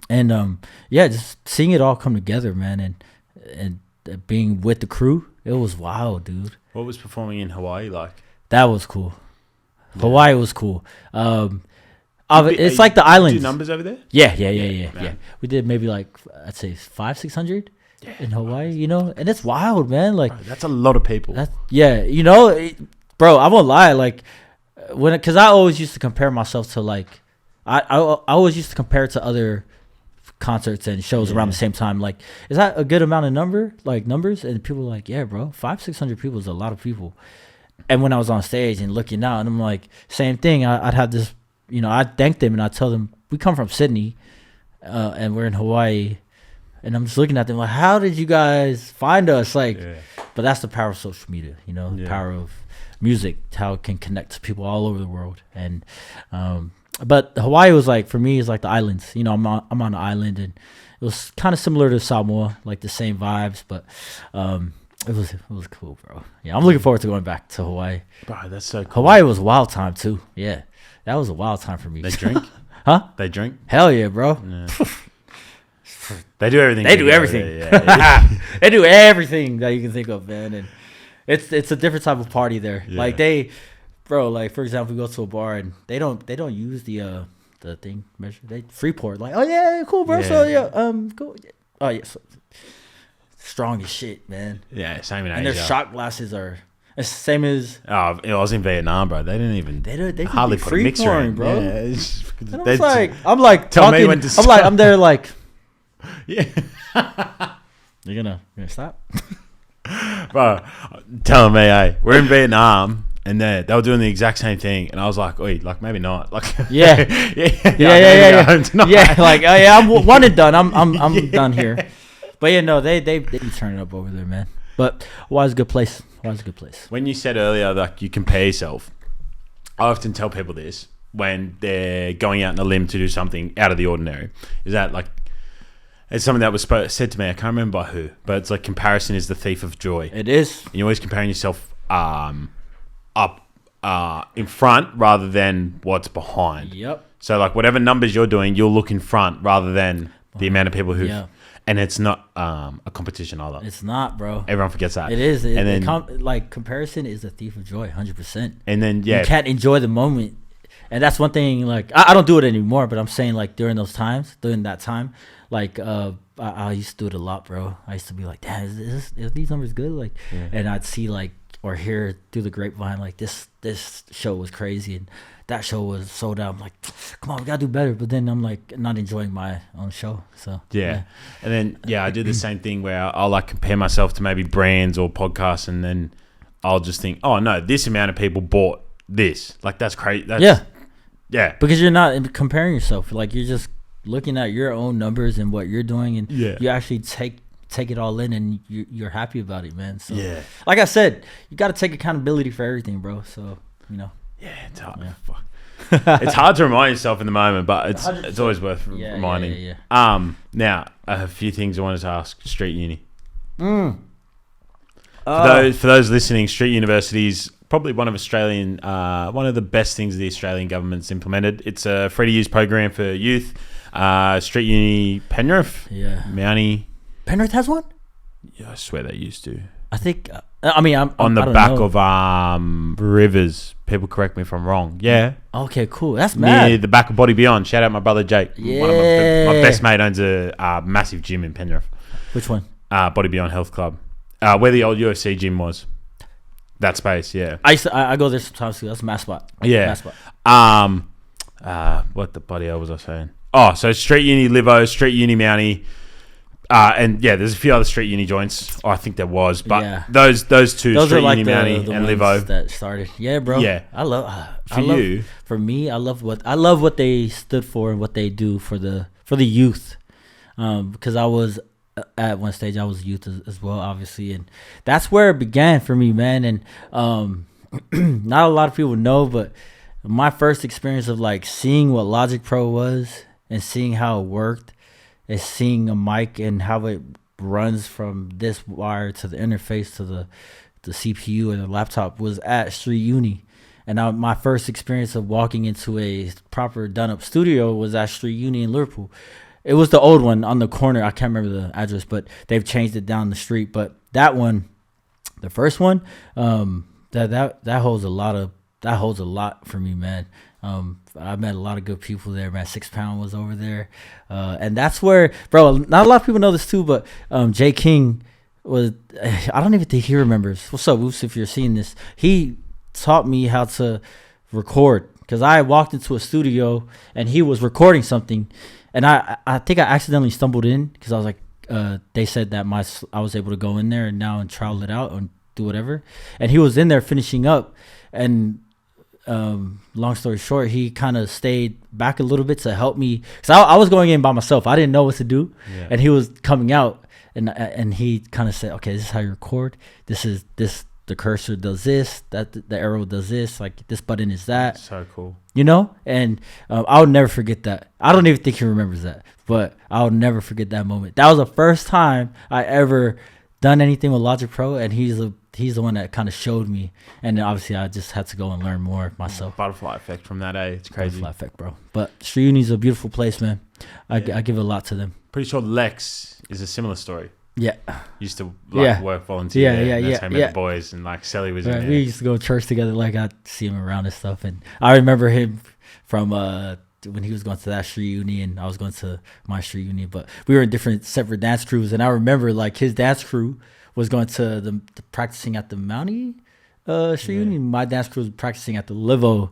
And just seeing it all come together, man, and being with the crew, it was wild, dude. What was performing in Hawaii like? That was cool. Yeah. Hawaii was cool. It's like the islands. Do numbers over there? Yeah. We did maybe, like, I'd say 500-600 in Hawaii, and it's wild, man. Like, bro, that's a lot of people. Bro, I won't lie. Like, because I always used to compare myself to, like, I always used to compare it to other concerts and shows around the same time. Like, is that a good amount of numbers? And people were like, yeah, bro, 500-600 people is a lot of people. And when I was on stage and looking out, and I'm like, same thing. I'd have this, I'd thank them and I'd tell them, we come from Sydney, and we're in Hawaii. And I'm just looking at them like, how did you guys find us? Like, but that's the power of social media, the power of music, how it can connect to people all over the world. And but Hawaii was, like, for me, is like the islands. I'm on the island, and it was kind of similar to Samoa, like the same vibes. But It was cool, bro. Yeah, I'm looking forward to going back to Hawaii. Bro, that's so cool. Hawaii was a wild time too. Yeah, that was a wild time for me. They drink? Huh? They drink? Hell yeah, bro. Yeah. They do everything. They do everything. They do everything that you can think of, man. And it's a different type of party there. Yeah. Like like for example, we go to a bar and they don't use the thing measure. They Freeport. Like, oh yeah, cool, bro. Yeah. So cool. Oh yeah, so, strong as shit, man. Yeah, same in And Asia. their shot glasses are the same as. Oh, I was in Vietnam, bro. They didn't even. They hardly put a mixer in, bro. Yeah, I'm like Tell me talking. when to I'm there like. yeah. You're gonna stop? Bro, telling me, hey, we're in Vietnam, and they were doing the exact same thing, and I was like, wait, like maybe not, like Yeah. Yeah, like I'm one and done. I'm done here. But yeah, no, they turn it up over there, man. But Hawaii's a good place. When you said earlier, like you compare yourself, I often tell people this when they're going out on a limb to do something out of the ordinary. Is that like it's something that was said to me? I can't remember by who, but it's like comparison is the thief of joy. It is. And you're always comparing yourself up in front rather than what's behind. Yep. So like whatever numbers you're doing, you'll look in front rather than the amount of people who. Yeah. And it's not a competition either. It's not, bro. Everyone forgets that. It is. And then like comparison is the thief of joy, 100%. And then you can't enjoy the moment, and that's one thing. Like I don't do it anymore, but I'm saying like during that time, like I used to do it a lot, bro. I used to be like, damn, is these numbers good? Like, and I'd see like or hear through the grapevine like this show was crazy and that show was sold out. I'm like, come on, we gotta do better. But then I'm like not enjoying my own show. So yeah. And then I do the same thing where I'll like compare myself to maybe brands or podcasts, and then I'll just think, oh no, this amount of people bought this. Like that's crazy. Yeah. Because you're not comparing yourself. Like you're just looking at your own numbers and what you're doing, and you actually take it all in, and you're happy about it, man. So like I said, you got to take accountability for everything, bro. So yeah, it's hard. Yeah. Fuck. It's hard to remind yourself in the moment, but it's always worth reminding. Yeah. Now I have a few things I wanted to ask. Street Uni. For For those listening, Street University is probably one of the best things the Australian government's implemented. It's a free to use program for youth. Street Uni Penrith. Yeah. Mountie. Penrith has one? Yeah, I swear they used to. I think. I'm on the back of Rivers. People correct me if I'm wrong. Yeah. Okay, cool. That's mad. Near the back of Poddy Beyond. Shout out my brother Jake. Yeah. One of my best mate owns a massive gym in Penrith. Which one? Poddy Beyond Health Club. Where the old UFC gym was. That space, yeah. I go there sometimes too. That's a mass spot. Yeah. What the bloody hell was I saying? Oh, so Street Uni Livo, Street Uni Mountie. And there's a few other Street Uni joints. Oh, I think there was, but those two, those Street are like Uni Mountie the and ones Livo that started. Yeah, bro. Yeah, I love what they stood for and what they do for the youth. Because I was at one stage I was youth as well, obviously, and that's where it began for me, man. And not a lot of people know, but my first experience of like seeing what Logic Pro was and seeing how it worked. Is seeing a mic and how it runs from this wire to the interface to the CPU or the laptop was at Street Uni. And my first experience of walking into a proper done-up studio was at Street Uni in Liverpool. It was the old one on the corner. I can't remember the address, but they've changed it down the street. But that one, the first one, that holds a lot for me, man. I met a lot of good people there, man. 6 Pound was over there. And that's where, bro, not a lot of people know this too, but Jay King was, I don't even think he remembers. What's up, Woos, if you're seeing this? He taught me how to record because I walked into a studio and he was recording something. And I think I accidentally stumbled in because I was like, they said that I was able to go in there and now and trial it out and do whatever. And he was in there finishing up. And long story short, he kind of stayed back a little bit to help me because I was going in by myself. I didn't know what to do, and he was coming out, and he kind of said, "Okay, this is how you record. This is this. The cursor does this. That the arrow does this. Like this button is that." So cool, And I'll never forget that. I don't even think he remembers that, but I'll never forget that moment. That was the first time I ever done anything with Logic Pro, and he's the one that kind of showed me, and then obviously I just had to go and learn more myself. Butterfly effect from that, eh? It's crazy. Butterfly effect, bro. But Street Uni's a beautiful place, man. I give a lot to them. Pretty sure Lex is a similar story. Yeah. Used to work volunteer. That's how I met the boys, and like Sally was in there. We used to go to church together. Like I'd see him around and stuff, and I remember him from when he was going to that street uni and I was going to my street uni, but we were in different separate dance crews. And I remember like his dance crew was going to the practicing at the Mountie street uni. My dance crew was practicing at the Livo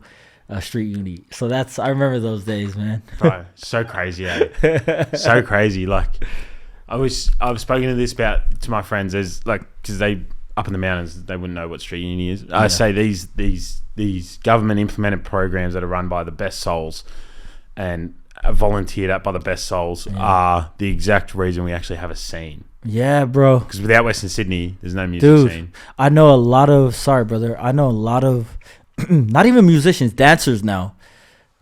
street uni. So I remember those days, man. Bro, so crazy, eh? So crazy. Like I've spoken to this to my friends as like, cause they up in the mountains, they wouldn't know what street uni is. I say these government implemented programs that are run by the best souls and volunteered at by the best souls are the exact reason we actually have a scene. Yeah, bro. Because without Western Sydney, there's no music scene. I know a lot of not even musicians, dancers now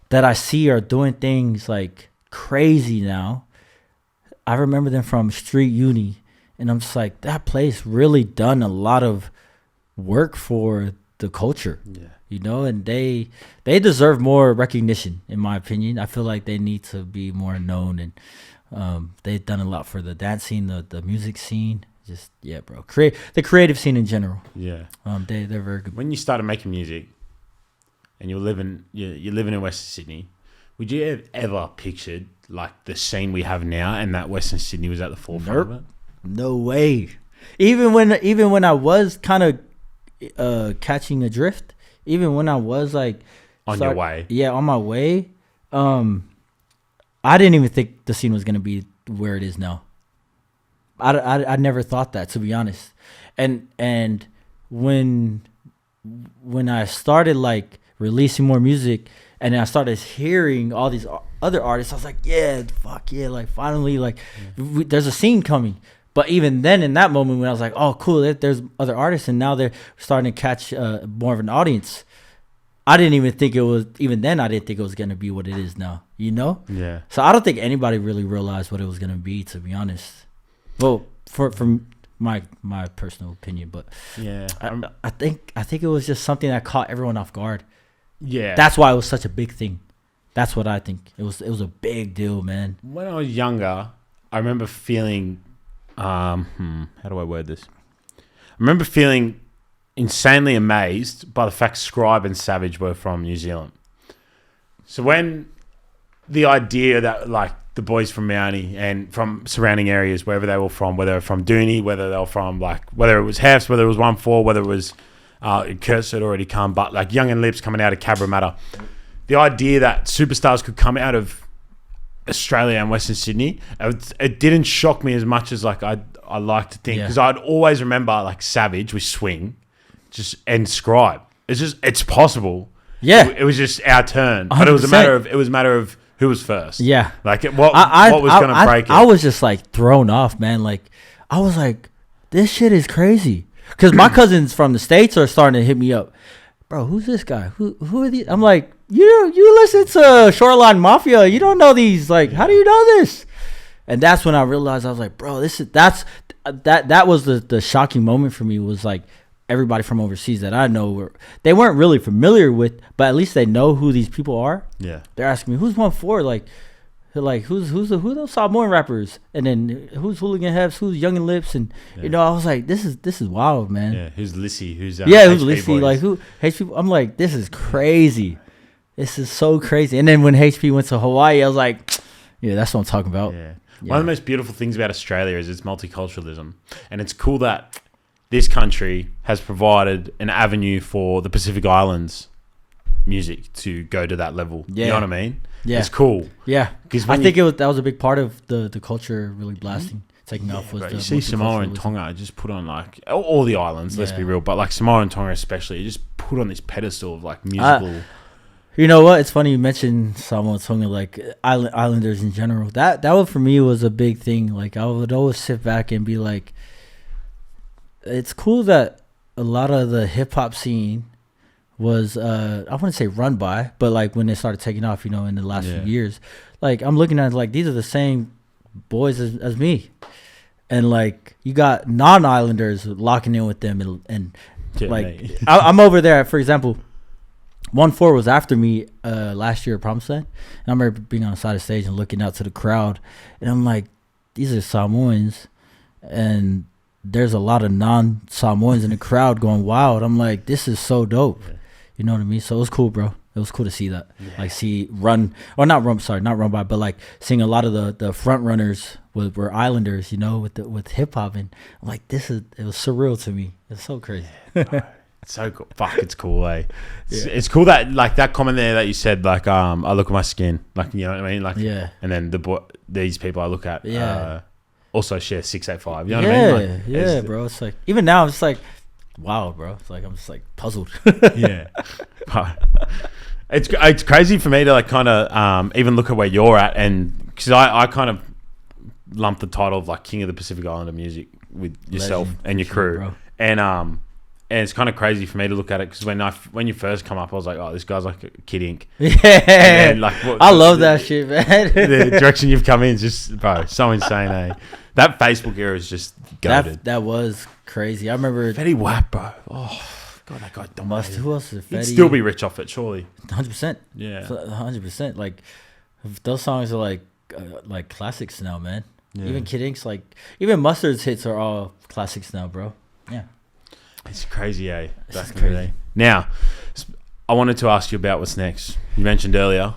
that I see are doing things like crazy now. I remember them from Street Uni, and I'm just like, that place really done a lot of work for the culture. Yeah. You know, and they deserve more recognition, in my opinion. I feel like they need to be more known, and they've done a lot for the dance scene, the music scene. Just bro. The creative scene in general. Yeah. They're very good. When you started making music, and you're living in Western Sydney, would you have ever pictured like the scene we have now, and that Western Sydney was at the forefront of it? No way. Even when I was kind of catching a drift. Even when I was like your way, on my way, I didn't even think the scene was gonna be where it is now. I never thought that, to be honest. And when I started like releasing more music, and then I started hearing all these other artists, I was like, like finally, like there's a scene coming. But even then, in that moment, when I was like, "Oh, cool, there's other artists," and now they're starting to catch more of an audience. I didn't even think it was. Even then, I didn't think it was gonna be what it is now. You know? Yeah. So I don't think anybody really realized what it was gonna be, to be honest. Well, from my personal opinion, but yeah, I think it was just something that caught everyone off guard. Yeah. That's why it was such a big thing. That's what I think. It was a big deal, man. When I was younger, I remember feeling. How do I word this? I remember feeling insanely amazed by the fact Scribe and Savage were from New Zealand. So when the idea that like the boys from Mountie and from surrounding areas, wherever they were from, whether from Dooney, whether they were from whether it was Hefts, whether it was 1-4, whether it was Kurtz had already come, but like Young and Lips coming out of Cabramatta, the idea that superstars could come out of Australia and Western Sydney, it didn't shock me as much as like I like to think, because I'd always remember like Savage with Swing, and Scribe. It's possible. Yeah, it was just our turn, 100%. But it was a matter of who was first. Yeah, like what was going to break it. I was just like thrown off, man. Like I was like, this shit is crazy, because my cousins from the States are starting to hit me up. Bro, who's this guy? Who are these? I'm like, you listen to Shoreline Mafia. You don't know these. Like, how do you know this? And that's when I realized, I was like, bro, that was the shocking moment for me, was like everybody from overseas that I know they weren't really familiar with, but at least they know who these people are. Yeah. They're asking me, who's 1-4? Like who those Samoan rappers? And then who's Hooligan Hefts? Who's Young and Lips? And I was like, this is wild, man. Yeah. Who's Lissy? Who's who's Lissy? Like who HP? I'm like, this is crazy. This is so crazy. And then when HP went to Hawaii, I was like, yeah, that's what I'm talking about. Yeah. One of the most beautiful things about Australia is its multiculturalism. And it's cool that this country has provided an avenue for the Pacific Islands music to go to that level. Yeah. You know what I mean? Yeah. It's cool. Yeah. I think that was a big part of the culture really blasting. Taking off was you see Samoa and Tonga just put on like all the islands, let's be real, but like Samoa and Tonga especially, just put on this pedestal of like musical. You know what? It's funny you mentioned Samoa and Tonga, like islanders in general. That one for me was a big thing. Like I would always sit back and be like, it's cool that a lot of the hip hop scene was I wouldn't say run by, but like when they started taking off, in the last few years, like I'm looking at it like these are the same boys as me, and like you got non-islanders locking in with them, and Yeah, like mate. I'm over there. For example, 1-4 was after me last year at Promised Land, and I remember being on the side of the stage and looking out to the crowd, and I'm like, these are Samoans, and there's a lot of non-Samoans in the crowd going wild. I'm like, this is so dope. Yeah. You know what I mean? So it was cool, bro. It was cool to see that. Yeah. Like not run by, but like seeing a lot of the front runners were islanders, you know, with hip hop, and I'm like, it was surreal to me. It's so crazy. Yeah, it's so cool. Fuck, it's cool, eh? It's cool that like that comment there that you said, like I look at my skin, like, you know what I mean, like, yeah. And then these people I look at, also share 685. You know what I mean? Like, yeah, bro. It's like even now, I'm just like, wow, bro. It's like I'm just like puzzled. Yeah. It's crazy for me to like kind of even look at where you're at, and because I kind of lump the title of like King of the Pacific Islander music with yourself and your crew, bro. And it's kind of crazy for me to look at it because when you first come up, I was like, oh, this guy's like a Kid Ink. Yeah, then, like, I love that shit, man. The direction you've come in is just, bro, so insane, eh? That Facebook era is just goated. That was crazy. I remember Fetty Wap, bro. Oh god, that guy dominated. Who else is Fetty? He'd still be rich off it, surely. 100%. Yeah, 100%. Like those songs are like classics now, man. Yeah. Even Kid Ink's even Mustard's hits are all classics now, bro. Yeah. It's crazy, eh? It's crazy. Now, I wanted to ask you about what's next. You mentioned earlier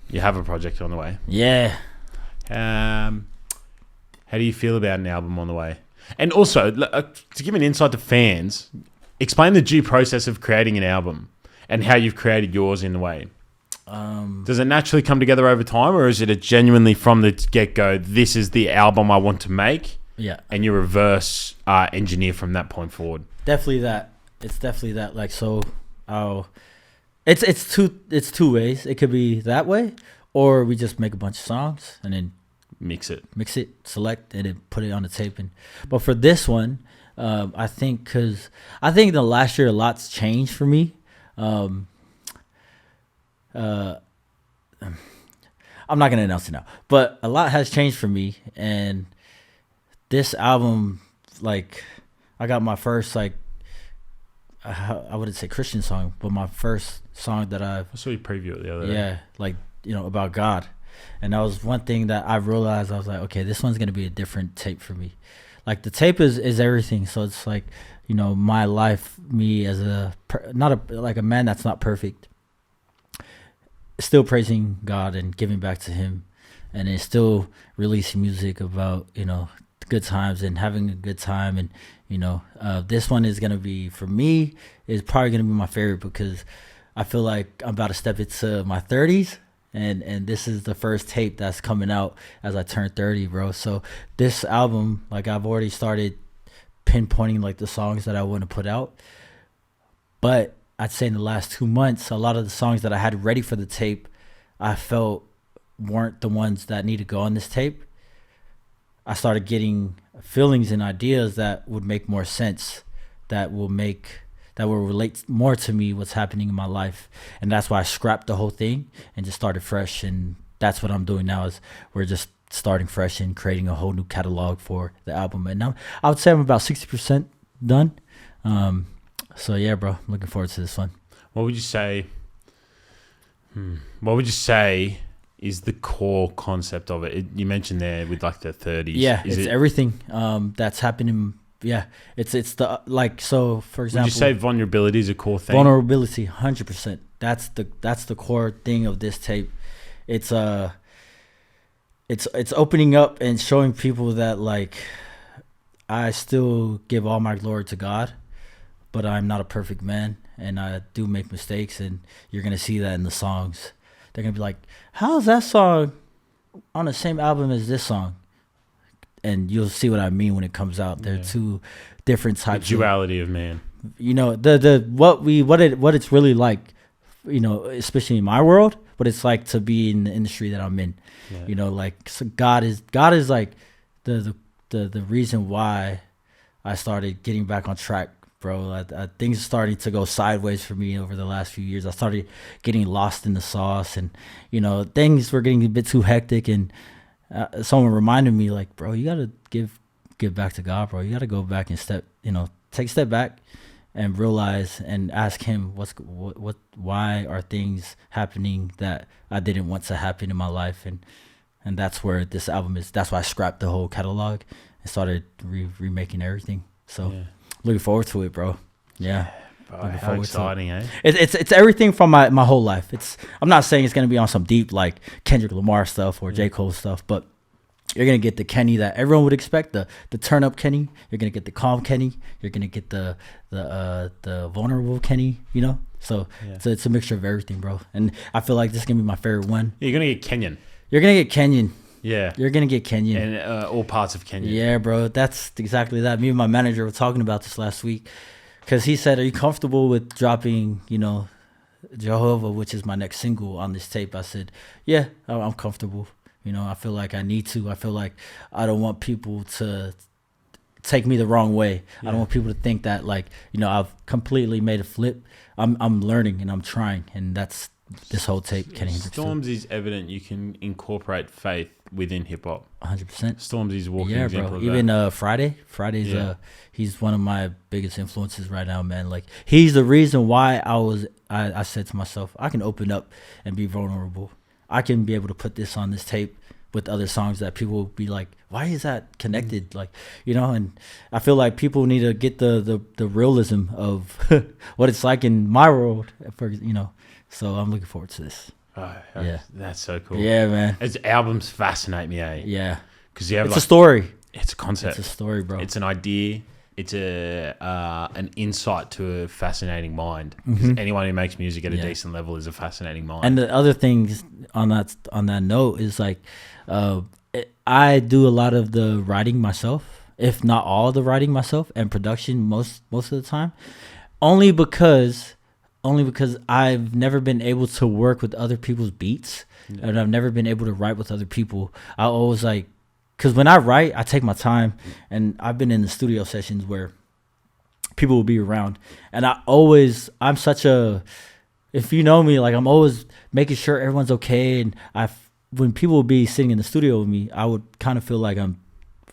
you have a project on the way. Yeah. How do you feel about an album on the way? And also, to give an insight to fans, explain the due process of creating an album and how you've created yours in the way. Does it naturally come together over time, or is it genuinely from the get-go, this is the album I want to make? Yeah. And you reverse engineer from that point forward? Definitely that. It's definitely that. Like, so it's two ways. It could be that way, or we just make a bunch of songs and then mix it, select, and then put it on the tape. But for this one, I think the last year a lot's changed for me. I'm not gonna announce it now, but a lot has changed for me, and this album, like, I got my first, like, I wouldn't say Christian song, but my first song that I saw you preview it the other day. Yeah, like, you know, about God. And that was one thing that I realized. I was like, okay, this one's going to be a different tape for me. Like, the tape is everything. So it's like, you know, my life, me as a man that's not perfect, still praising God and giving back to him, and then still releasing music about, you know, good times and having a good time. And, you know, this one is going to be, for me, is probably going to be my favorite because I feel like I'm about to step into my 30s. And this is the first tape that's coming out as I turn 30, bro. So this album, like, I've already started pinpointing, like, the songs that I want to put out. But I'd say in the last 2 months, a lot of the songs that I had ready for the tape, I felt weren't the ones that need to go on this tape. I started getting feelings and ideas that would make more sense, that will relate more to me, what's happening in my life. And that's why I scrapped the whole thing and just started fresh. And that's what I'm doing now, is we're just starting fresh and creating a whole new catalog for the album. And now I would say I'm about 60% done. So yeah, bro, I'm looking forward to this one. What would you say is the core concept of it? You mentioned there with, like, the 30s. Yeah, it's everything that's happening. Yeah, it's the, like, so for example, would you say vulnerability is a core thing? Vulnerability, 100%. That's the core thing of this tape. It's opening up and showing people that, like, I still give all my glory to God, but I'm not a perfect man, and I do make mistakes, and you're gonna see that in the songs. They're gonna be like, how's that song on the same album as this song? And you'll see what I mean when it comes out. They're two different types. The duality of man. You know, what it's really like, you know, especially in my world, what it's like to be in the industry that I'm in. Yeah. You know, like, so God is like the reason why I started getting back on track, bro. Things are starting to go sideways for me over the last few years. I started getting lost in the sauce, and, you know, things were getting a bit too hectic, and someone reminded me, like, bro, you gotta give give back to God, bro. You got to go back and take a step back and realize and ask him why are things happening that I didn't want to happen in my life, and that's where this album is. That's why I scrapped the whole catalog and started remaking everything. So looking forward to it, bro. Yeah. Bro, how exciting, eh? It's everything from my whole life. I'm not saying it's gonna be on some deep like Kendrick Lamar stuff or J. Cole stuff, but you're gonna get the Kenny that everyone would expect, the turn up Kenny. You're gonna get the calm Kenny. You're gonna get the vulnerable Kenny. You know, so it's a mixture of everything, bro. And I feel like this is gonna be my favorite one. You're gonna get Kennyon. You're gonna get Kennyon. Yeah, you're gonna get Kennyon and all parts of Kennyon. Yeah, bro, that's exactly that. Me and my manager were talking about this last week because he said, "Are you comfortable with dropping, Jehovah, which is my next single on this tape?" I said, "Yeah, I'm comfortable. I feel like I need to. I feel like I don't want people to take me the wrong way. I don't want people to think that I've completely made a flip. I'm learning and I'm trying, and that's this whole tape." Storms is evident you can incorporate faith within hip hop. 100%. Storms is walking example of that. Even Friday's he's one of my biggest influences right now, man. Like he's the reason why I said to myself, I can open up and be vulnerable. I can be able to put this on this tape with other songs that people will be like, why is that connected? And I feel like people need to get the realism of what it's like in my world, so I'm looking forward to this. Oh, that's so cool. Yeah, man. His albums fascinate me, eh? Yeah. Because you have a story. It's a concept. It's a story, bro. It's an idea. It's an insight to a fascinating mind. Because anyone who makes music at a decent level is a fascinating mind. And the other things on that note is I do a lot of the writing myself, if not all the writing myself, and production most of the time, only because I've never been able to work with other people's beats, and I've never been able to write with other people. I always because when I write, I take my time, and I've been in the studio sessions where people will be around, and I'm such a, if you know me, I'm always making sure everyone's okay, and when people would be sitting in the studio with me, I would kind of feel like I'm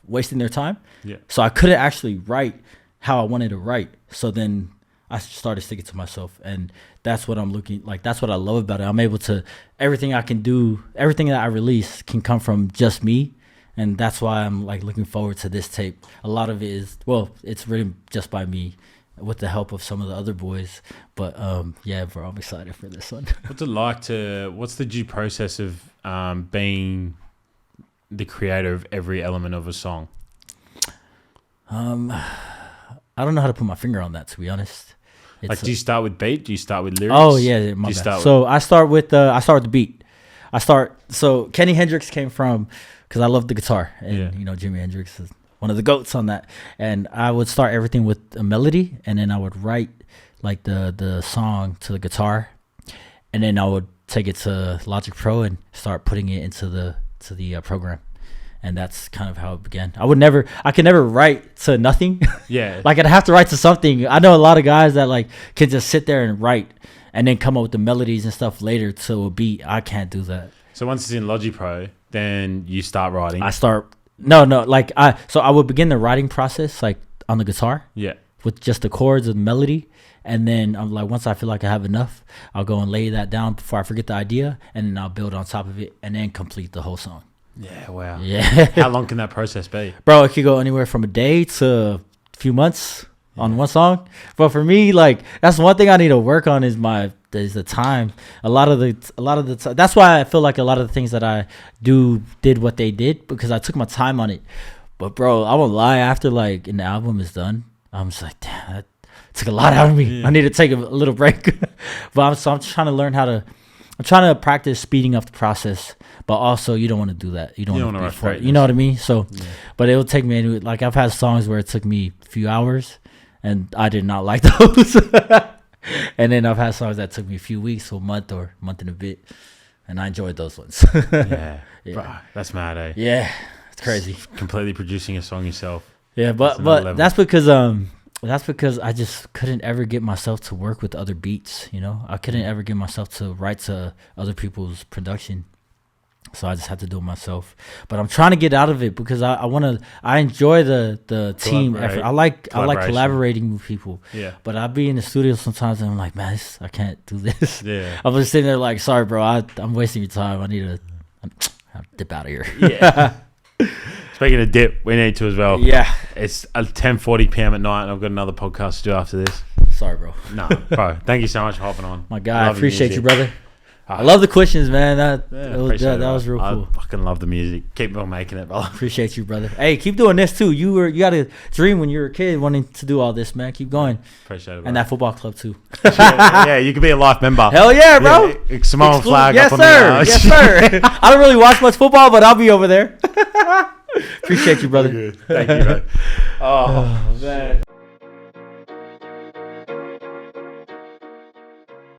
wasting their time. Yeah. So I couldn't actually write how I wanted to write. So then I started sticking to myself, and that's what I'm looking like. That's what I love about it. I'm able to, everything I can do, everything that I release can come from just me. And that's why I'm looking forward to this tape. A lot of it is, it's written just by me with the help of some of the other boys. But yeah, bro, I'm excited for this one. What's the due process of being the creator of every element of a song? I don't know how to put my finger on that, to be honest. Do you start with beat? Do you start with lyrics? Oh yeah, my bad. So I start with the beat. So Kenny Hendrix came from, because I love the guitar, and Jimi Hendrix is one of the GOATs on that. And I would start everything with a melody, and then I would write the song to the guitar, and then I would take it to Logic Pro and start putting it into the program. And that's kind of how it began. I could never write to nothing. Yeah. I'd have to write to something. I know a lot of guys that can just sit there and write and then come up with the melodies and stuff later to a beat. I can't do that. So once it's in Logic Pro, then you start writing. So I would begin the writing process on the guitar. Yeah. With just the chords and melody. And then I'm once I feel like I have enough, I'll go and lay that down before I forget the idea, and then I'll build on top of it and then complete the whole song. Yeah, wow. Yeah. How long can that process be? Bro, it could go anywhere from a day to a few months on one song. But for me, that's one thing I need to work on is the time. A lot of the time. That's why I feel like a lot of the things that I did what they did, because I took my time on it. But bro, I won't lie, after an album is done, I'm just damn, that took a lot out of me. Yeah. I need to take a little break. But I'm trying to learn I'm trying to practice speeding up the process, but also you don't want to do that. You don't want to rush for it. You know what I mean? So, but it'll take me, I've had songs where it took me a few hours, and I did not like those. And then I've had songs that took me a few weeks or a month and a bit, and I enjoyed those ones. Yeah. Bro, that's mad, eh? Yeah, it's crazy. Completely producing a song yourself. Yeah, but that's because I just couldn't ever get myself to work with other beats, I couldn't ever get myself to write to other people's production. So I just have to do it myself. But I'm trying to get out of it because I enjoy the team effort. I like collaborating with people. Yeah. But I be in the studio sometimes and I'm like, man, I can't do this. Yeah. I'm just sitting there like, sorry, bro, I'm wasting your time. I need to dip out of here. Yeah. Speaking of dip, we need to as well. Yeah. It's 10:40 p.m. at night, and I've got another podcast to do after this. Sorry, bro. No, bro. Thank you so much for hopping on. My guy, I appreciate you, music. brother. I love the questions, man. That was real I cool. fucking love the music. Keep on making it, brother. Appreciate you, brother. Hey, keep doing this too. You got a dream when you were a kid wanting to do all this, man. Keep going. Appreciate it, bro. And that football club too. Yeah, you could be a life member. Hell yeah, bro. Yeah, Samoan flag yes, up sir. on the Yes, sir. I don't really watch much football, but I'll be over there. Appreciate you, brother. Thank you, bro. Oh, man.